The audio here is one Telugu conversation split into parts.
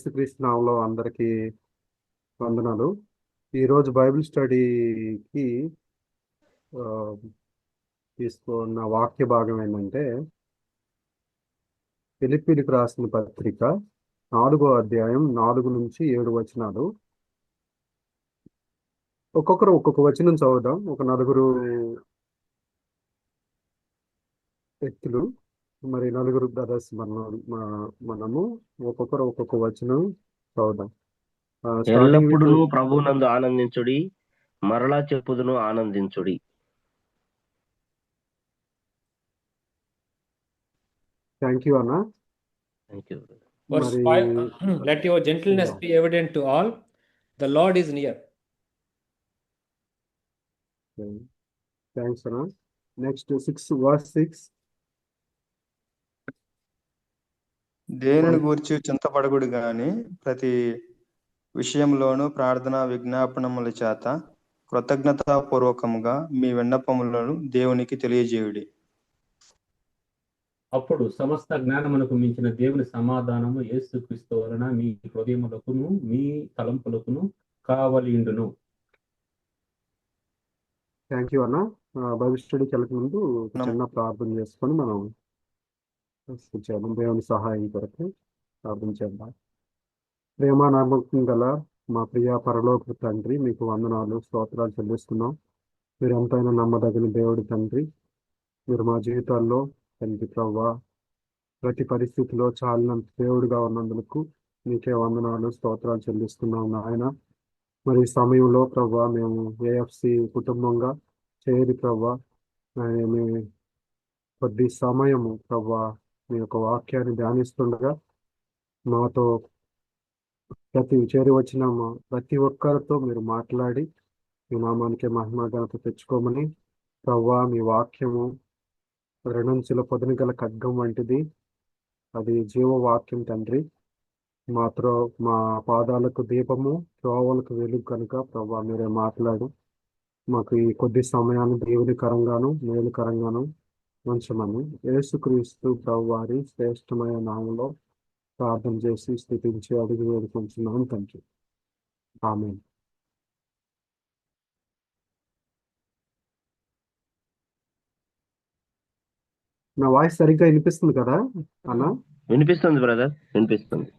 యేసుక్రీస్తు నామములో అందరికీ వందనాలు. ఈరోజు బైబిల్ స్టడీకి ఆ, తీసుకున్న వాక్య భాగం ఏంటంటే ఫిలిప్పీలకు రాసిన పత్రిక 4వ అధ్యాయం 4-7 వచనాలు. ఒక్కొక్కరు ఒక్కొక్క వచనం చదువుదాం. ఒక నలుగురు వ్యక్తులు, మరి నలుగురు బ్రదర్స్ మనము ఒక్కొక్కరు ఒక్కొక్క వచనం చదువుదాం. స్టార్టింగ్ విత్ ఎల్లప్పుడూ ప్రభువునందు ఆనందించుడి, మరలా చెప్పుదును ఆనందించుడి. థ్యాంక్ యూ అన్న. Thank you. Verse మరి 5 Let your gentleness be evident to all. The Lord is near. Thanks అన్న. నెక్స్ట్ 6 దేనిని గూర్చి చింతపడకుడు గాని ప్రతి విషయంలోనూ ప్రార్థన విజ్ఞాపనముల చేత కృతజ్ఞతాపూర్వకముగా మీ విన్నపములను దేవునికి తెలియజేయుడి. అప్పుడు సమస్త జ్ఞానమునకు మించిన దేవుని సమాధానము యేసుక్రీస్తు వలన మీ హృదయములకును మీ తలంపులకును కావలిండును. థ్యాంక్ యూ అన్న. బైబిల్ స్టడీకి వెళ్ళక ముందు చిన్న ప్రార్థన చేసుకొని మనం చేద్దాం. దేవుని సహాయం కొరకు ప్రార్థన చేద్దాం. ప్రేమ నమ్మకం గల మా ప్రియ పరలోక తండ్రి, మీకు వందనాలు స్తోత్రాలు చెల్లిస్తున్నాం. మీరు ఎంతైనా నమ్మదగిన దేవుడి తండ్రి. మీరు మా జీవితాల్లో తండ్రి ప్రవ్వా ప్రతి పరిస్థితిలో చాలినంత దేవుడిగా ఉన్నందుకు మీకే వందనాలు స్తోత్రాలు చెల్లిస్తున్నాం నాయన. మరి ఈ సమయంలో ప్రవ్వా మేము ఏఎఫ్సి కుటుంబంగా చేరి ప్రవ్వా మీ కొద్ది సమయము ప్రవ్వా మీ యొక్క వాక్యాన్ని ధ్యానిస్తుండగా మాతో చేరి వచ్చిన ప్రతి ఒక్కరితో మీరు మాట్లాడి మీ నామానికి మహిమ ఘనత తెచ్చుకోమని ప్రవ్వా మీ వాక్యము రెండంచుల పొదను గల ఖడ్గం వంటిది, అది జీవవాక్యం తండ్రి. మా పాదాలకు దీపము, త్రోవలకు వెలుగు కనుక ప్రభా మీరే మాట్లాడు. మాకు ఈ కొద్ది సమయాన్ని దేవునికరంగాను మేలుకరంగాను ఉంచమని యేసుక్రీస్తు ప్రభు వారి శ్రేష్టమైన నామంలో ప్రార్థన చేసి స్థితించి అడిగి వేడుకుంటున్నాను తండ్రి. ఆమేన్. నా వాయిస్ సరిగ్గా వినిపిస్తుంది కదా అన్న? వినిపిస్తుంది బ్రదర్, వినిపిస్తుంది.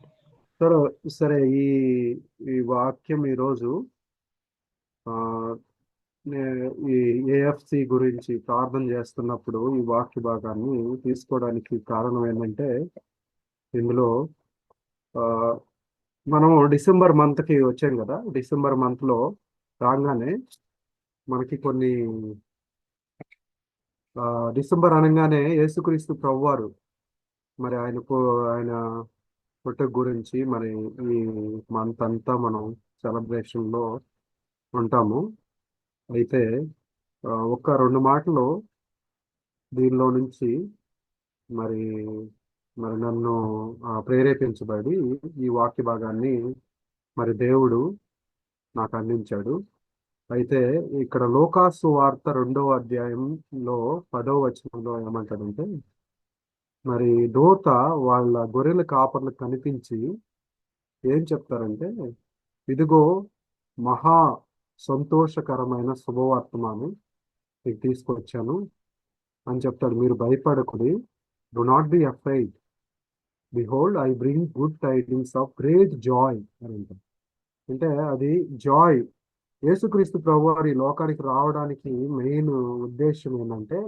సరే ఈ వాక్యం ఈరోజు ఈ ఏఎఫ్సి గురించి ప్రార్థన చేస్తున్నప్పుడు ఈ వాక్య భాగాన్ని తీసుకోవడానికి కారణం ఏంటంటే, ఇందులో మనం డిసెంబర్ మంత్కి వచ్చాం కదా. డిసెంబర్ మంత్లో రాగానే మనకి కొన్ని డిసెంబర్ అనగానే యేసుక్రీస్తు ప్రభువారు మరి ఆయన పుట్టుక గురించి మరి ఈ మంత్ అంతా మనం సెలబ్రేషన్లో ఉంటాము. అయితే ఒక 2 మాటలు దీనిలో నుంచి మరి నన్ను ప్రేరేపించబడి ఈ వాక్య భాగాన్ని మరి దేవుడు నాకు అందించాడు. అయితే ఇక్కడ లోకాసు వార్త 2వ అధ్యాయంలో 10వ వచనంలో ఏమంటాడంటే, మరి దూత వాళ్ళ గొర్రెల కాపర్లకు కనిపించి ఏం చెప్తారంటే, ఇదిగో మహా సంతోషకరమైన శుభవర్తమానం మీకు తీసుకొచ్చాను అని చెప్తాడు. మీరు భయపడకుడి, do not be afraid, behold I bring good tidings of great joy అని అంటారు. అంటే అది జాయ్. యేసుక్రీస్తు ప్రభు వారి లోకానికి రావడానికి మెయిన్ ఉద్దేశం ఏంటంటే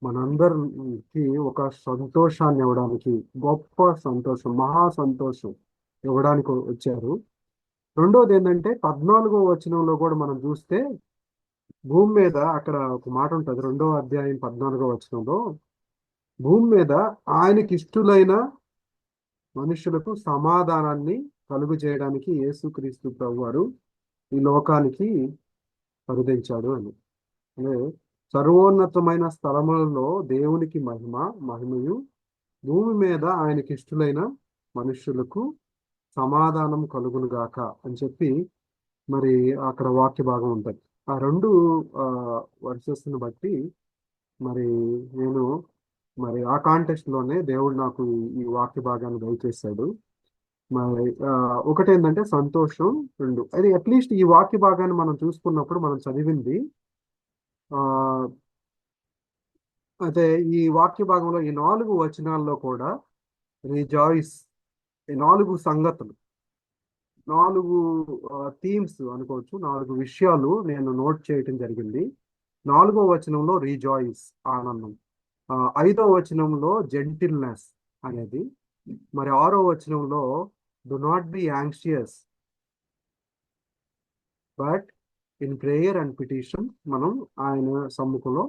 మనందరికి ఒక సంతోషాన్ని ఇవ్వడానికి, గొప్ప సంతోషం, మహా సంతోషం ఇవ్వడానికి వచ్చారు. రెండోది ఏంటంటే 14వ వచనంలో కూడా మనం చూస్తే భూమి మీద అక్కడ ఒక మాట ఉంటుంది. 2వ అధ్యాయం 14వ వచనంలో భూమి మీద ఆయనకి ఇష్టలైన మనుషులకు సమాధానాన్ని కలుగు చేయడానికి యేసుక్రీస్తు ప్రభు వారు ఈ లోకానికి పరిదించాడు అని. సర్వోన్నతమైన స్థలములలో దేవునికి మహిమయు, భూమి మీద ఆయనకి ఇష్టలైన మనుషులకు సమాధానం కలుగును గాక అని చెప్పి మరి అక్కడ వాక్య భాగం ఉంటుంది. ఆ 2 వర్సెస్ని బట్టి మరి నేను ఆ కాంటెక్స్ట్ లోనే దేవుడు నాకు ఈ వాక్య భాగాన్ని దయచేశాడు. మరి ఒకటి ఏంటంటే సంతోషం, రెండు అది అట్లీస్ట్ ఈ వాక్య భాగాన్ని మనం చూసుకున్నప్పుడు మనం చదివింది ఆ అయితే ఈ వాక్య భాగంలో ఈ 4 వచనాల్లో కూడా రిజాయిస్, ఈ 4 సంగతులు, 4 థీమ్స్ అనుకోవచ్చు, 4 విషయాలు నేను నోట్ చేయటం జరిగింది. 4వ వచనంలో రిజాయిస్, ఆనందం. 5వ వచనంలో జెంటిల్నెస్ అనేది, మరి 6వ వచనంలో do not be anxious but in prayer and petition మనం ఆయన సమ్ముఖంలో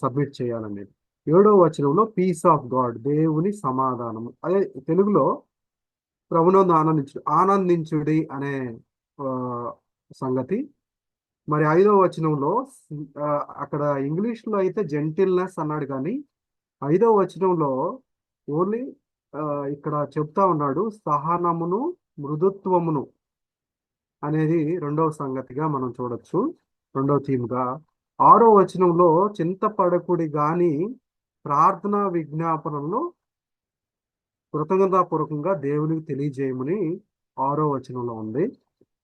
సబ్మిట్ చేయాలనేది. 7వ వచనంలో పీస్ ఆఫ్ గాడ్, దేవుని సమాధానము. అదే తెలుగులో ప్రభునందు ఆనందించుడి అనే సంగతి. మరి 5వ వచనంలో అక్కడ ఇంగ్లీష్లో అయితే జెంటిల్నెస్ అన్నాడు, కానీ 5వ వచనంలో ఓన్లీ ఇక్కడ చెప్తా ఉన్నాడు సహనమును మృదుత్వమును అనేది 2వ సంగతిగా మనం చూడొచ్చు, 2వ థీమ్గా. 6వ వచనంలో చింతపడకుడి గాని ప్రార్థనా విజ్ఞాపనలను కృతజ్ఞతాపూర్వకంగా దేవునికి తెలియజేయమని 6వ వచనంలో ఉంది.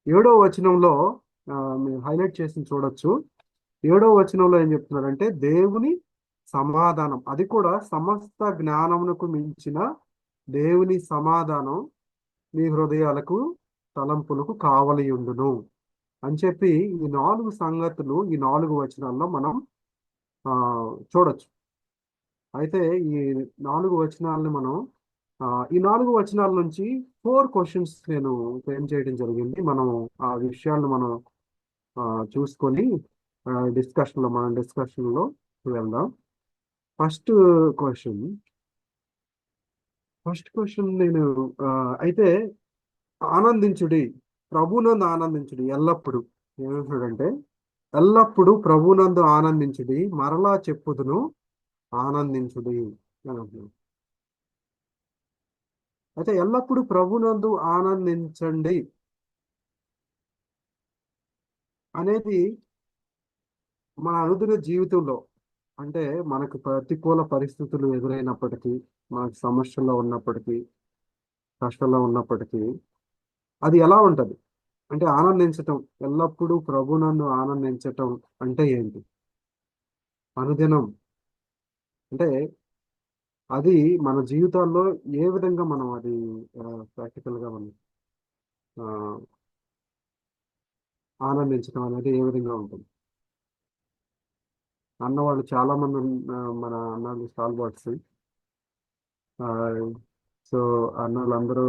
7వ వచనంలో మీరు హైలైట్ చేసి చూడొచ్చు. 7వ వచనంలో ఏం చెప్తున్నారంటే దేవుని సమాధానం, అది కూడా సమస్త జ్ఞానమునకు మించిన దేవుని సమాధానం మీ హృదయాలకు తలంపులకు కావలి ఉండును అని చెప్పి ఈ 4 సంగతులు ఈ 4 వచనాల్లో మనం చూడొచ్చు. అయితే ఈ 4 వచనాలని మనం ఈ 4 వచనాల నుంచి 4 క్వశ్చన్స్ నేను ఫ్రేమ్ చేయడం జరిగింది. మనం ఆ విషయాలను మనం చూసుకొని మనం డిస్కషన్లో వెళ్దాం. ఫస్ట్ క్వశ్చన్ నేను అయితే ఆనందించుడి, ప్రభునందు ఆనందించుడి ఎల్లప్పుడు. ఏమంటున్నాడంటే ఎల్లప్పుడు ప్రభునందు ఆనందించుడి, మరలా చెప్పుదును ఆనందించుడి అని అంటున్నాడు. అయితే ఎల్లప్పుడు ప్రభునందు ఆనందించండి అనేది మన అనుదిన జీవితంలో, అంటే మనకు ప్రతికూల పరిస్థితులు ఎదురైనప్పటికీ, మనకు సమస్యల్లో ఉన్నప్పటికీ, కష్టంలో ఉన్నప్పటికీ అది ఎలా ఉంటుంది అంటే ఆనందించటం, ఎల్లప్పుడూ ప్రభునందు ఆనందించటం అంటే ఏంటి? అనుదినం అంటే అది మన జీవితాల్లో ఏ విధంగా మనం అది ప్రాక్టికల్గా మనం ఆనందించడం అనేది ఏ విధంగా ఉంటుంది? అన్నవాళ్ళు చాలా మంది మన అన్నలు స్టాల్బర్ట్స్, సో అన్నలందరూ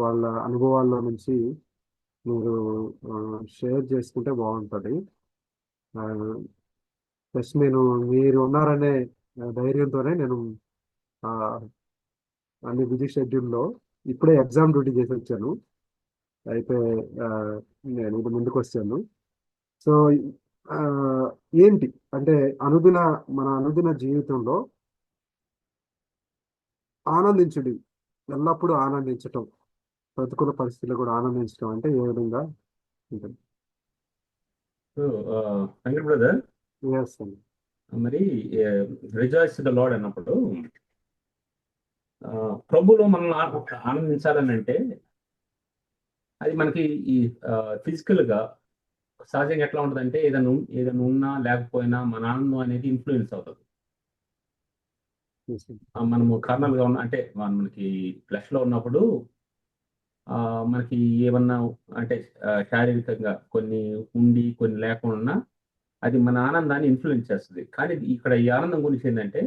వాళ్ళ అనుభవాల్లో నుంచి మీరు షేర్ చేసుకుంటే బాగుంటుంది. ప్లస్ మీరు ఉన్నారనే ధైర్యంతోనే నేను అన్ని బిజీ షెడ్యూల్లో ఇప్పుడే ఎగ్జామ్ డ్యూటీ చేసి వచ్చాను. అయితే నేను ఇది ముందుకు వచ్చాను. సో ఏంటి అంటే మన అనుదిన జీవితంలో ఆనందించుడి, ఎల్లప్పుడూ ఆనందించటం, ప్రతికూల పరిస్థితుల్లో కూడా ఆనందించటం అంటే ఏ విధంగా ఉంటుంది? వెంకట్ బ్రదర్, ఎస్ అండి. మరి రిజాయిస్ ద లార్డ్ అన్నప్పుడు ప్రభులో మనం ఆనందించాలని అంటే అది మనకి ఈ ఫిజికల్గా సహజంగా ఎట్లా ఉంటుందంటే ఏదైనా ఉన్నా లేకపోయినా మన ఆనందం అనేది ఇన్ఫ్లుయెన్స్ అవుతుంది. మనము కర్నల్గా ఉన్న అంటే మనకి ఫ్లెష్లో ఉన్నప్పుడు మనకి ఏమన్నా అంటే శారీరకంగా కొన్ని ఉండి కొన్ని లేకుండా అది మన ఆనందాన్ని ఇన్ఫ్లుయెన్స్ చేస్తుంది. కానీ ఇక్కడ ఈ ఆనందం గురించి ఏంటంటే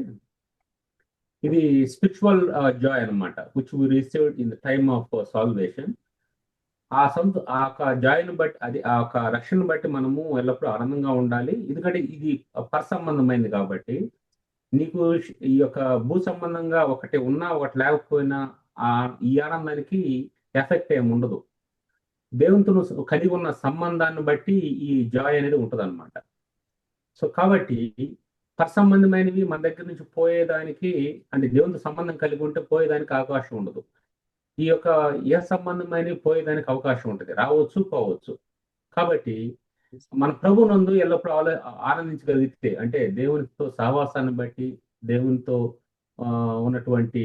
ఇది స్పిరిచువల్ జాయ్ అనమాట, which we received in the time of salvation. ఆ జాయ్ను బట్టి, అది ఆ యొక్క రక్షణ బట్టి మనము ఎల్లప్పుడూ ఆనందంగా ఉండాలి. ఎందుకంటే ఇది పరసంబంధమైంది కాబట్టి నీకు ఈ యొక్క భూ సంబంధంగా ఒకటి ఉన్నా ఒకటి లేకపోయినా ఈ ఆనందానికి ఎఫెక్ట్ ఏమి ఉండదు. దేవునితో కలిగి ఉన్న సంబంధాన్ని బట్టి ఈ జాయ్ అనేది ఉంటుంది అనమాట. సో కాబట్టి పరసంబంధమైనవి మన దగ్గర నుంచి పోయేదానికి, అంటే దేవునితో సంబంధం కలిగి ఉంటే పోయేదానికి అవకాశం ఉండదు. ఈ యొక్క ఏ సంబంధమైనవి పోయేదానికి అవకాశం ఉంటుంది, రావచ్చు పోవచ్చు. కాబట్టి మన ప్రభునందు ఎల్లప్పుడూ ఆనందించగలిగితే, అంటే దేవునితో సహవాసాన్ని బట్టి, దేవునితో ఉన్నటువంటి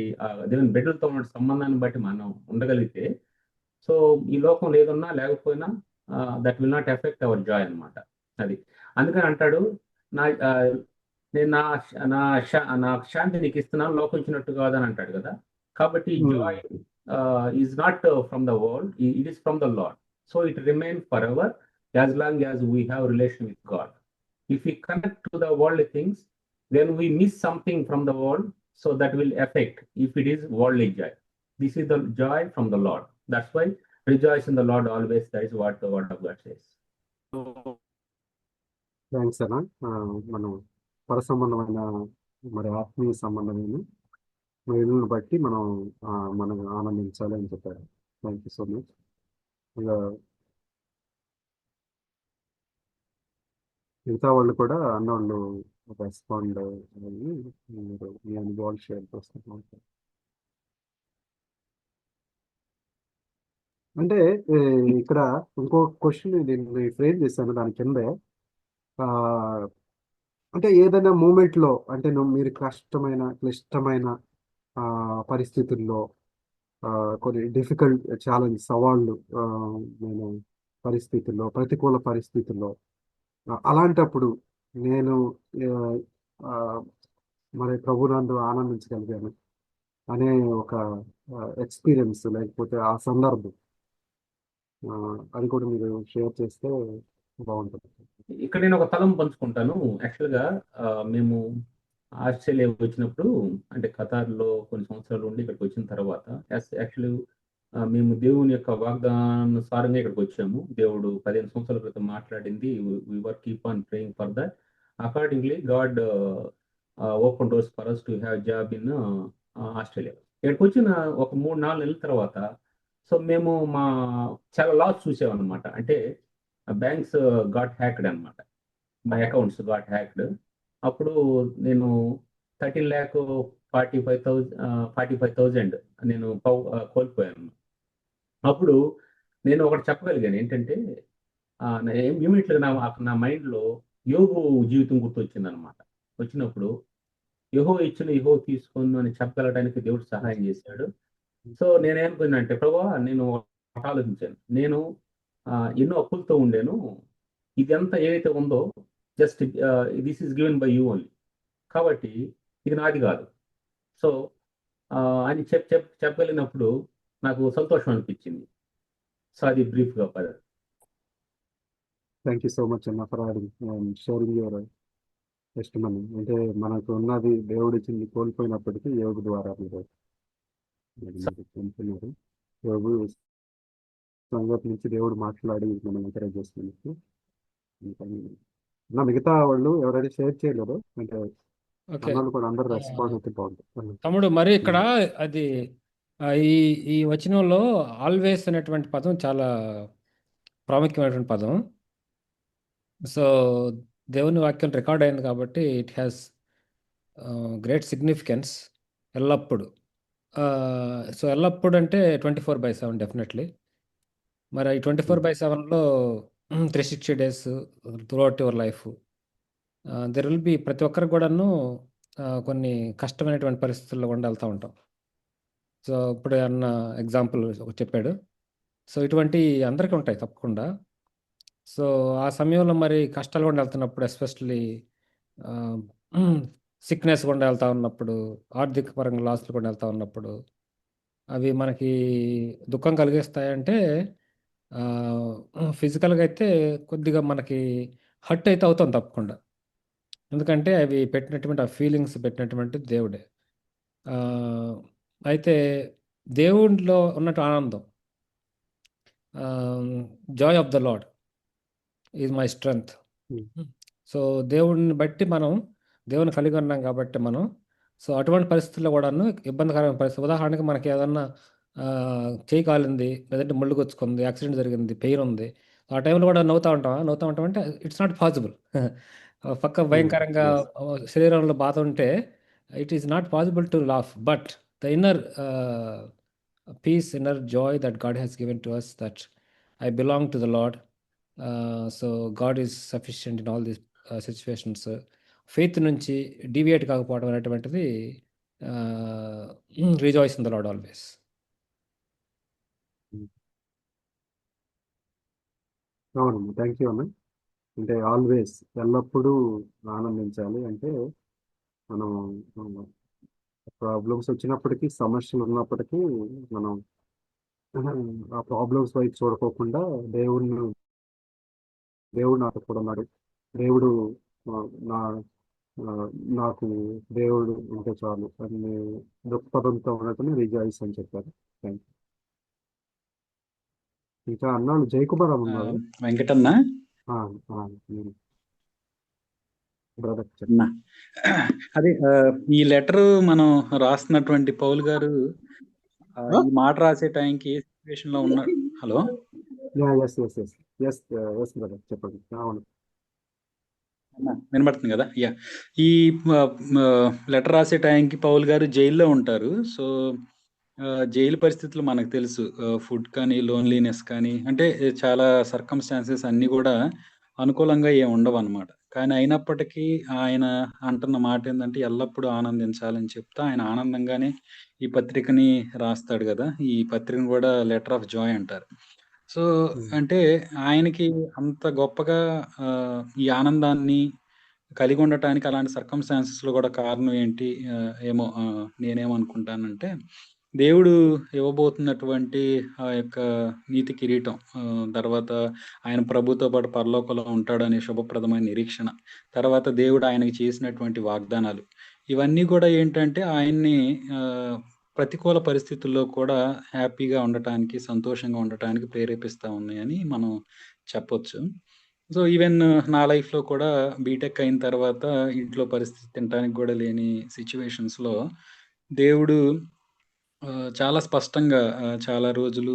దేవుని బిడ్డలతో ఉన్న సంబంధాన్ని బట్టి మనం ఉండగలిగితే, సో ఈ లోకంలో ఏదున్నా లేకపోయినా that will not affect our joy అన్నమాట. అది అందుకని అంటాడు, నా నేను నా శాంతి నీకు ఇస్తున్నాను, లోకం ఇచ్చినట్టు కాదని అంటాడు కదా. కాబట్టి Joy is not from the world, it is from the Lord. So it remain for ever as long as we have relation with God. If we connect to the worldly things, then we miss something from the world, so that will affect if it is worldly joy. This is the joy from the Lord. That's why rejoice in the Lord always. That is what the word of God says. Thanks అన్న. మనం పర సంబంధమైన మరి ఆత్మీయ సంబంధమైన మేలును బట్టి మనం ఆనందించాలి అని చెప్పారు. Thank you so much. ఇలా మిగతా వాళ్ళు కూడా అన్నోళ్ళు రెస్పాండ్ అయ్యి మీరు మీ అనుభవాలు షేర్ చేస్తున్నారు. అంటే ఇక్కడ ఇంకో క్వశ్చన్ దీన్ని ఫ్రేమ్ చేశాను దాని కిందే. అంటే ఏదైనా మూమెంట్లో అంటే మీరు క్లిష్టమైన పరిస్థితుల్లో కొన్ని డిఫికల్ట్ ఛాలెంజ్ సవాళ్ళు నేను పరిస్థితుల్లో ప్రతికూల పరిస్థితుల్లో అలాంటప్పుడు నేను మరి ప్రభునందు ఆనందించగలిగాను అనే ఒక ఎక్స్పీరియన్స్ లేకపోతే ఆ సందర్భం అది కూడా మీరు షేర్ చేస్తే బాగుంటుంది. ఇక్కడ నేను ఒక తలం పంచుకుంటాను. యాక్చువల్గా మేము ఆస్ట్రేలియా వచ్చినప్పుడు, అంటే ఖతార్లో కొన్ని సంవత్సరాలు ఉండి ఇక్కడికి వచ్చిన తర్వాత యాక్చువల్లీ మేము దేవుని యొక్క వాగ్దానుసారంగా ఇక్కడికి వచ్చాము. దేవుడు 15 సంవత్సరాల క్రితం మాట్లాడింది. We were keep on praying for that. Accordingly God open doors for us to have job in Australia. ఇక్కడికి వచ్చిన ఒక 3-4 నెలల తర్వాత సో మేము చాలా లాస్ చూసామన్నమాట. అంటే బ్యాంక్స్ గాట్ హ్యాక్డ్ అనమాట, మై అకౌంట్స్ గాట్ హ్యాక్డ్. అప్పుడు నేను 13,45,000 నేను కోల్పోయాను. అప్పుడు నేను ఒకటి చెప్పగలిగాను ఏంటంటే, ఇమీడియట్గా నా మైండ్లో యోగు జీవితం గుర్తొచ్చింది అనమాట. వచ్చినప్పుడు యెహోవా ఇచ్చిన యెహోవా తీసుకొను అని చెప్పగలడానికి దేవుడు సహాయం చేశాడు. సో నేనేమనుకున్నా అంటే, ప్రభువా నేను ఒకటి ఆలోచించాను, నేను ఎన్నో అప్పులతో ఉండాను, ఇదంతా ఏదైతే ఉందో just this is given by you only, కాబట్టి ఇది నాది కాదు. సో అని చెప్పగలిగినప్పుడు నాకు సంతోషం అనిపించింది. సో అది బ్రీఫ్గా పడారు. థ్యాంక్ యూ సో మచ్ అన్న ఫర్ షేరింగ్ యువర్ టెస్టిమనీ. అంటే మనకు ఉన్నది దేవుడు ఇచ్చింది కోల్పోయినప్పటికీ యోగు ద్వారా మీరు కోల్పోయినారు. యోగు సంగతి నుంచి దేవుడు మాట్లాడి మనం ఎంకరేజ్ చేస్తున్నట్టు. మిగతా వాళ్ళు ఎవరైతే షేర్ చేయలేదో అంటే కూడా అందరూ రెస్పాండ్ అయితే బాగుంటుంది. తమ్ముడు మరి ఇక్కడ అది ఈ వచనంలో ఆల్వేస్ అనేటువంటి పదం చాలా ప్రాముఖ్యమైనటువంటి పదం. సో దేవుని వాక్యం రికార్డ్ అయింది కాబట్టి ఇట్ హ్యాస్ గ్రేట్ సిగ్నిఫికెన్స్. ఎల్లప్పుడు సో ఎల్లప్పుడు అంటే 24/7 డెఫినెట్లీ. మరి ఈ 24/7లో 360 days throughout your life there will be ప్రతి ఒక్కరికి కూడాను కొన్ని కష్టమైనటువంటి పరిస్థితుల్లో కూడా వెళ్తూ ఉంటాం. సో ఇప్పుడు అన్న ఎగ్జాంపుల్ చెప్పాడు. సో ఇటువంటి అందరికీ ఉంటాయి తప్పకుండా. సో ఆ సమయంలో మరి కష్టాలు కూడా వెళ్తున్నప్పుడు, ఎస్పెషల్లీ సిక్నెస్ కూడా వెళ్తూ ఉన్నప్పుడు, ఆర్థిక పరంగా లాస్లు కూడా వెళ్తూ ఉన్నప్పుడు అవి మనకి దుఃఖం కలిగిస్తాయంటే ఫిజికల్గా అయితే కొద్దిగా మనకి హర్ట్ అయితే అవుతాం తప్పకుండా. ఎందుకంటే అవి పెట్టినటువంటి ఆ ఫీలింగ్స్ పెట్టినటువంటి దేవుడే. అయితే దేవుడిలో ఉన్నట్టు ఆనందం, Joy of the Lord is my strength. So దేవుడిని బట్టి మనం దేవుని కలిగి ఉన్నాం కాబట్టి మనం సో అటువంటి పరిస్థితుల్లో కూడాను ఇబ్బందికరమైన పరిస్థితి, ఉదాహరణకి మనకి ఏదన్నా చేయి కాలింది, లేదంటే ముళ్ళు గుచ్చుకుంది, యాక్సిడెంట్ జరిగింది, పెయిన్ ఉంది, ఆ టైంలో కూడా నవ్వుతూ ఉంటాం అంటే ఇట్స్ నాట్ పాసిబుల్. పక్క భయంకరంగా శరీరంలో బాధ ఉంటే it is not possible to laugh. But the inner peace, inner joy that God has given to us, that I belong to the Lord. So God is sufficient in all these situations. Faith నుంచి డీవియేట్ కాకపోవడం అనేటువంటిది rejoice in the Lord always. అవునమ్మా, థ్యాంక్ యూ అన్న. అంటే ఆల్వేస్ ఎల్లప్పుడూ ఆనందించాలి అంటే మనం ప్రాబ్లమ్స్ వచ్చినప్పటికీ, సమస్యలు ఉన్నప్పటికీ మనం ఆ ప్రాబ్లమ్స్ వైపు చూడకోకుండా దేవుడు నాతో కూడా ఉన్నాడు, దేవుడు ఆ, నా ఆ, నాకు దేవుడు ఉంటే చాలు అని దృక్పథంతో ఉన్నట్టుని రిజాయిస్ అని చెప్పారు. Thank you. ఇంకా అన్నాడు జయకుమార్ ఉన్నారు. వెంకటన్న బ్రదర్ అన్న అదే ఈ లెటర్ మనం రాస్తున్నటువంటి పౌల్ గారు ఈ మాట రాసే టైంకి ఏ సిచ్యువేషన్ లో ఉన్నారు? Hello, yes yes yes yes yes brother చెప్పండి. అవును, వినబడుతుంది కదా? ఈ లెటర్ రాసే టైంకి పౌల్ గారు జైల్లో ఉంటారు. సో జైలు పరిస్థితులు మనకు తెలుసు. ఫుడ్ కానీ, లోన్లీనెస్ కానీ, అంటే చాలా సర్కమ్స్టాన్సెస్ అన్నీ కూడా అనుకూలంగా ఏమి ఉండవు అనమాట. కానీ అయినప్పటికీ ఆయన అంటున్న మాట ఏంటంటే ఎల్లప్పుడూ ఆనందించాలని చెప్తా ఆయన ఆనందంగానే ఈ పత్రికని రాస్తాడు కదా. ఈ పత్రికను కూడా లెటర్ ఆఫ్ జాయ్ అంటారు. సో అంటే ఆయనకి అంత గొప్పగా ఈ ఆనందాన్ని కలిగి ఉండటానికి అలాంటి సర్కమ్స్టాన్సెస్ లో కూడా కారణం ఏంటి? ఏమో నేనేమనుకుంటానంటే దేవుడు ఇవ్వబోతున్నటువంటి ఆ యొక్క నీతి కిరీటం, తర్వాత ఆయన ప్రభుతో పాటు పరలోకంలో ఉంటాడనే శుభప్రదమైన నిరీక్షణ, తర్వాత దేవుడు ఆయనకి చేసినటువంటి వాగ్దానాలు, ఇవన్నీ కూడా ఏంటంటే ఆయన్ని ప్రతికూల పరిస్థితుల్లో కూడా హ్యాపీగా ఉండటానికి, సంతోషంగా ఉండటానికి ప్రేరేపిస్తూ ఉన్నాయని మనం చెప్పొచ్చు. సో ఈవెన్ నా లైఫ్లో కూడా బీటెక్ అయిన తర్వాత ఇంట్లో పరిస్థితి తినడానికి కూడా లేని సిచ్యువేషన్స్లో దేవుడు చాలా స్పష్టంగా చాలా రోజులు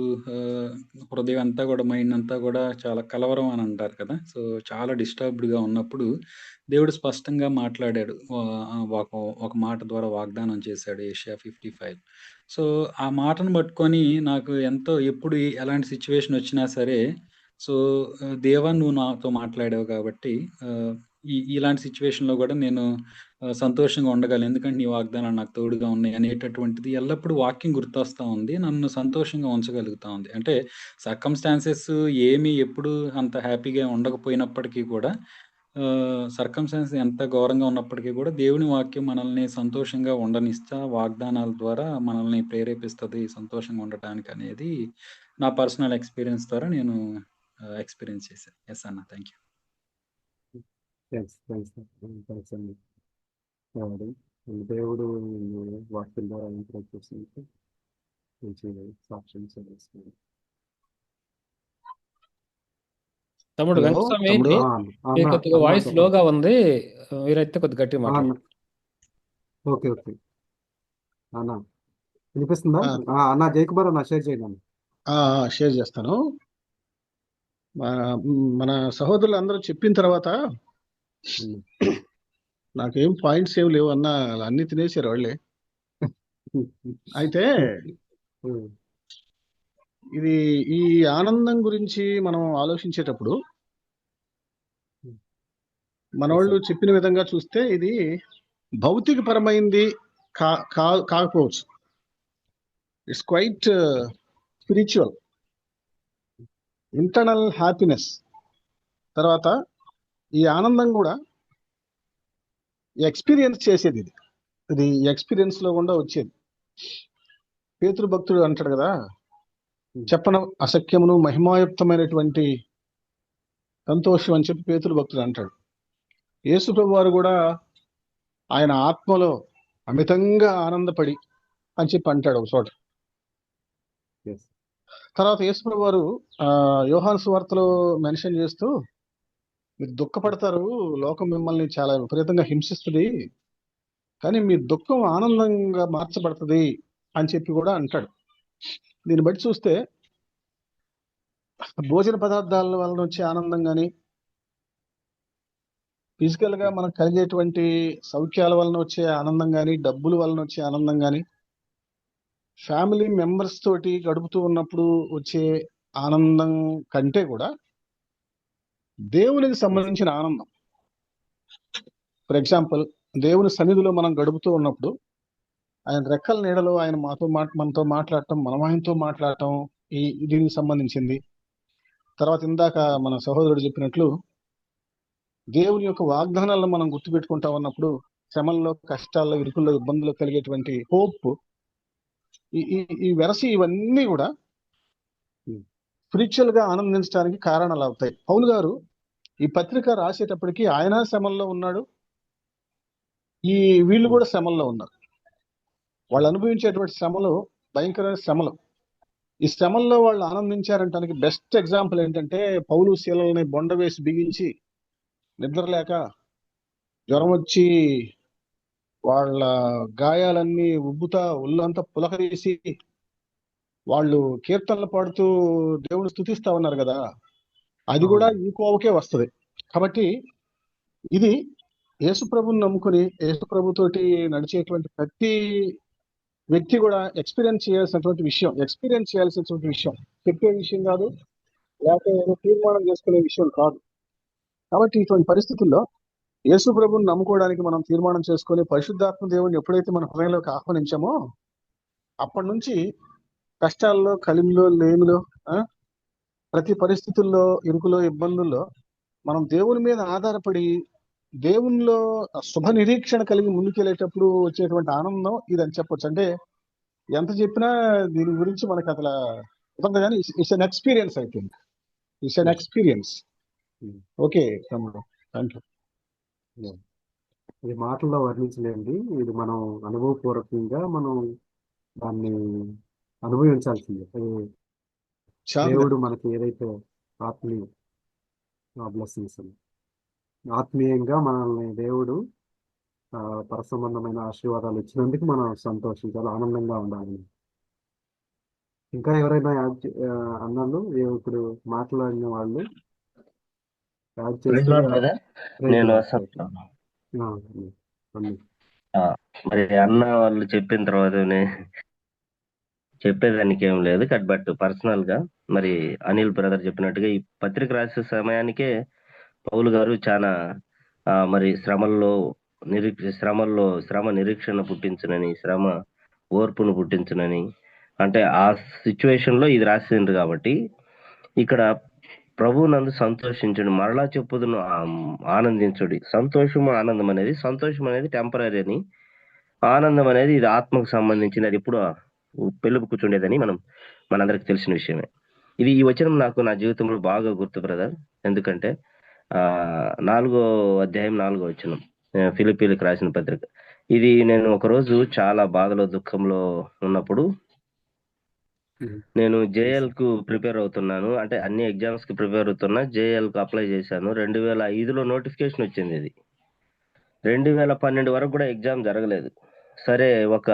హృదయం అంతా కూడా, మైండ్ అంతా కూడా చాలా కలవరం అని అంటారు కదా. సో చాలా డిస్టర్బ్డ్గా ఉన్నప్పుడు దేవుడు స్పష్టంగా మాట్లాడాడు. ఒక మాట ద్వారా వాగ్దానం చేశాడు, ఏషియా 55. సో ఆ మాటను పట్టుకొని నాకు ఎంతో, ఎప్పుడు ఎలాంటి సిచ్యువేషన్ వచ్చినా సరే, సో దేవా నువ్వు నాతో మాట్లాడావు కాబట్టి ఇలాంటి సిచ్యువేషన్లో కూడా నేను సంతోషంగా ఉండగలను, ఎందుకంటే నీ వాగ్దానాలు నాకు తోడుగా ఉన్నాయి అనేటటువంటిది ఎల్లప్పుడూ వాక్యం గుర్తొస్తూ ఉంది, నన్ను సంతోషంగా ఉంచగలుగుతా ఉంది. అంటే సర్కమ్స్టాన్సెస్ ఏమి ఎప్పుడు అంత హ్యాపీగా ఉండకపోయినప్పటికీ కూడా, సర్కమ్స్టాన్సెస్ ఎంత ఘోరంగా ఉన్నప్పటికీ కూడా దేవుని వాక్యం మనల్ని సంతోషంగా ఉండనిస్తా, వాగ్దానాల ద్వారా మనల్ని ప్రేరేపిస్తుంది సంతోషంగా ఉండటానికి అనేది నా పర్సనల్ ఎక్స్పీరియన్స్ ద్వారా నేను ఎక్స్పీరియన్స్ చేశాను. ఎస్ అన్న, థ్యాంక్ యూ. థ్యాంక్స్ అండి. దేవుడు వాక్యం ద్వారా ఎంకరేజ్ చేసినందుకు మంచి సాక్ష్యం చేస్తుంది. తమ్ముడు హలో వెంకటస్వామి, తమ్ముడు, మీ కొద్దిగా వాయిస్ లోగా ఉంది, మీరైతే కొద్దిగా గట్టిగా మాట్లాడండి. ఓకే ఓకే అన్న, వినిపిస్తుందా ఆ, అన్న? జయకుమార్ అన్న షేర్ చేయండి అన్న. షేర్ చేస్తాను. మన సహోదరులు అందరూ చెప్పిన తర్వాత నాకేం పాయింట్స్ ఏం లేవు అన్న, అన్ని తినేసారు వాళ్ళే. అయితే ఇది ఈ ఆనందం గురించి మనం ఆలోచించేటప్పుడు మనోళ్ళు చెప్పిన విధంగా చూస్తే ఇది భౌతిక పరమైంది కాకపోవచ్చు. It's quite spiritual, internal happiness. తర్వాత ఈ ఆనందం కూడా ఎక్స్పీరియన్స్ చేసేది, ఇది ఎక్స్పీరియన్స్ లో కూడా వచ్చేది. పేతురు భక్తుడు అంటాడు కదా, చెప్పన అసఖ్యమును మహిమాయుక్తమైనటువంటి సంతోషం అని చెప్పి పేతురు భక్తుడు అంటాడు. యేసు ప్రభు వారు కూడా ఆయన ఆత్మలో అమితంగా ఆనందపడి అని చెప్పి అంటాడు ఒక చోట. తర్వాత యేసు ప్రభు వారు యోహాను సువార్తలో మెన్షన్ చేస్తూ, మీరు దుఃఖపడతారు, లోకం మిమ్మల్ని చాలా విపరీతంగా హింసిస్తుంది, కానీ మీ దుఃఖం ఆనందంగా మార్చబడుతుంది అని చెప్పి కూడా అంటాడు. దీన్ని బట్టి చూస్తే భోజన పదార్థాల వలన వచ్చే ఆనందం కానీ, ఫిజికల్ గా మనకు కలిగేటువంటి సౌఖ్యాల వలన వచ్చే ఆనందం కానీ, డబ్బుల వలన వచ్చే ఆనందం కానీ, ఫ్యామిలీ మెంబర్స్ తోటి గడుపుతూ ఉన్నప్పుడు వచ్చే ఆనందం కంటే కూడా దేవునికి సంబంధించిన ఆనందం. ఫర్ ఎగ్జాంపుల్, దేవుని సన్నిధిలో మనం గడుపుతూ ఉన్నప్పుడు ఆయన రెక్కల నీడలో ఆయన మనతో మాట్లాడటం, మనం ఆయనతో మాట్లాడటం, దీనికి సంబంధించింది. తర్వాత ఇందాక మన సహోదరుడు చెప్పినట్లు దేవుని యొక్క వాగ్దానాలను మనం గుర్తుపెట్టుకుంటా ఉన్నప్పుడు శ్రమల్లో, కష్టాల్లో, ఇరుకుల్లో, ఇబ్బందుల్లో కలిగేటువంటి హోప్, ఈ వెరసి ఇవన్నీ కూడా స్పిరిచువల్ గా ఆనందించడానికి కారణాలు అవుతాయి. పౌలు గారు ఈ పత్రిక రాసేటప్పటికి ఆయన శ్రమల్లో ఉన్నాడు, వీళ్ళు కూడా శ్రమల్లో ఉన్నారు. వాళ్ళు అనుభవించేటువంటి శ్రమలు భయంకరమైన శ్రమలు. ఈ శ్రమల్లో వాళ్ళు ఆనందించారంటానికి బెస్ట్ ఎగ్జాంపుల్ ఏంటంటే, పౌలు శీలల్ని బొండ వేసి బిగించి నిద్రలేక జ్వరం వచ్చి వాళ్ళ గాయాలన్నీ ఉబ్బుతా ఒళ్ళంతా పులకరీసి వాళ్ళు కీర్తనలు పాడుతూ దేవుని స్తుతిస్తా ఉన్నారు కదా, అది కూడా ఈ కోవకే వస్తుంది. కాబట్టి ఇది యేసుప్రభుని నమ్ముకుని యేసుప్రభుతోటి నడిచేటువంటి ప్రతి వ్యక్తి కూడా ఎక్స్పీరియన్స్ చేయాల్సినటువంటి విషయం, చెప్పే విషయం కాదు, లేకపోతే ఏదో తీర్మానం చేసుకునే విషయం కాదు. కాబట్టి ఇటువంటి పరిస్థితుల్లో యేసు ప్రభుని నమ్ముకోవడానికి మనం తీర్మానం చేసుకొని పరిశుద్ధాత్మ దేవుడిని ఎప్పుడైతే మన హృదయంలోకి ఆహ్వానించామో అప్పటి నుంచి కష్టాల్లో, కలిమిలో, లేమిలో, ప్రతి పరిస్థితుల్లో, ఇరుకులో, ఇబ్బందుల్లో మనం దేవుని మీద ఆధారపడి దేవునిలో శుభ నిరీక్షణ కలిగి ముందుకెళ్ళేటప్పుడు వచ్చేటువంటి ఆనందం ఇదని చెప్పొచ్చు. అంటే ఎంత చెప్పినా దీని గురించి మనకు అసలు ఉంటుంది, కానీ it's an experience. I think it's an experience. Okay తమ్ముడు, థ్యాంక్ యూ. ఇది మాటల్లో వర్ణించలేండి. ఇది మనం అనుభవపూర్వకంగా మనం దాన్ని అనుభవించాల్సిందే. దేవుడు మనకి ఏదైతే ఆత్మీయ బ్లెస్సింగ్స్, ఆత్మీయంగా మనల్ని దేవుడు పరసంబంధమైన ఆశీర్వాదాలు ఇచ్చినందుకు మనం సంతోషించాలి, ఆనందంగా ఉండాలి. ఇంకా ఎవరైనా అన్నాళ్ళు ఇప్పుడు మాట్లాడిన వాళ్ళు యాడ్ చేస్తే నేను మరి అన్న వాళ్ళు చెప్పిన తర్వాత చెప్పేదానికి ఏం లేదు. బట్ పర్సనల్ గా మరి అనిల్ బ్రదర్ చెప్పినట్టుగా ఈ పత్రిక రాసే సమయానికే పౌలు గారు చాలా మరి శ్రమ నిరీక్షణ పుట్టించునని, శ్రమ ఓర్పును పుట్టించునని, అంటే ఆ సిచ్యువేషన్ లో ఇది రాసిండ్రు. కాబట్టి ఇక్కడ ప్రభు నందు సంతోషించుడు, మరలా చెప్పుదును ఆనందించుడి. ఆనందం అనేది టెంపరీ అని, ఆనందం అనేది ఇది ఆత్మకు సంబంధించింది, అది ఎప్పుడు పెళ్ళి కూర్చుండేదని మనందరికి తెలిసిన విషయమే. ఈ వచనం నాకు నా జీవితంలో బాగా గుర్తు బ్రదర్. ఎందుకంటే 4వ అధ్యాయం 4వ వచనం, ఫిలిప్పీలకు రాసిన పత్రిక. ఇది నేను ఒకరోజు చాలా బాధలో, దుఃఖంలో ఉన్నప్పుడు, నేను జేఎల్ కు ప్రిపేర్ అవుతున్నాను, అంటే అన్ని ఎగ్జామ్స్ కి ప్రిపేర్ అవుతున్నా. జేఎల్ కు అప్లై చేశాను. 2005లో నోటిఫికేషన్ వచ్చింది. ఇది 2012 వరకు కూడా ఎగ్జామ్ జరగలేదు. సరే, ఒక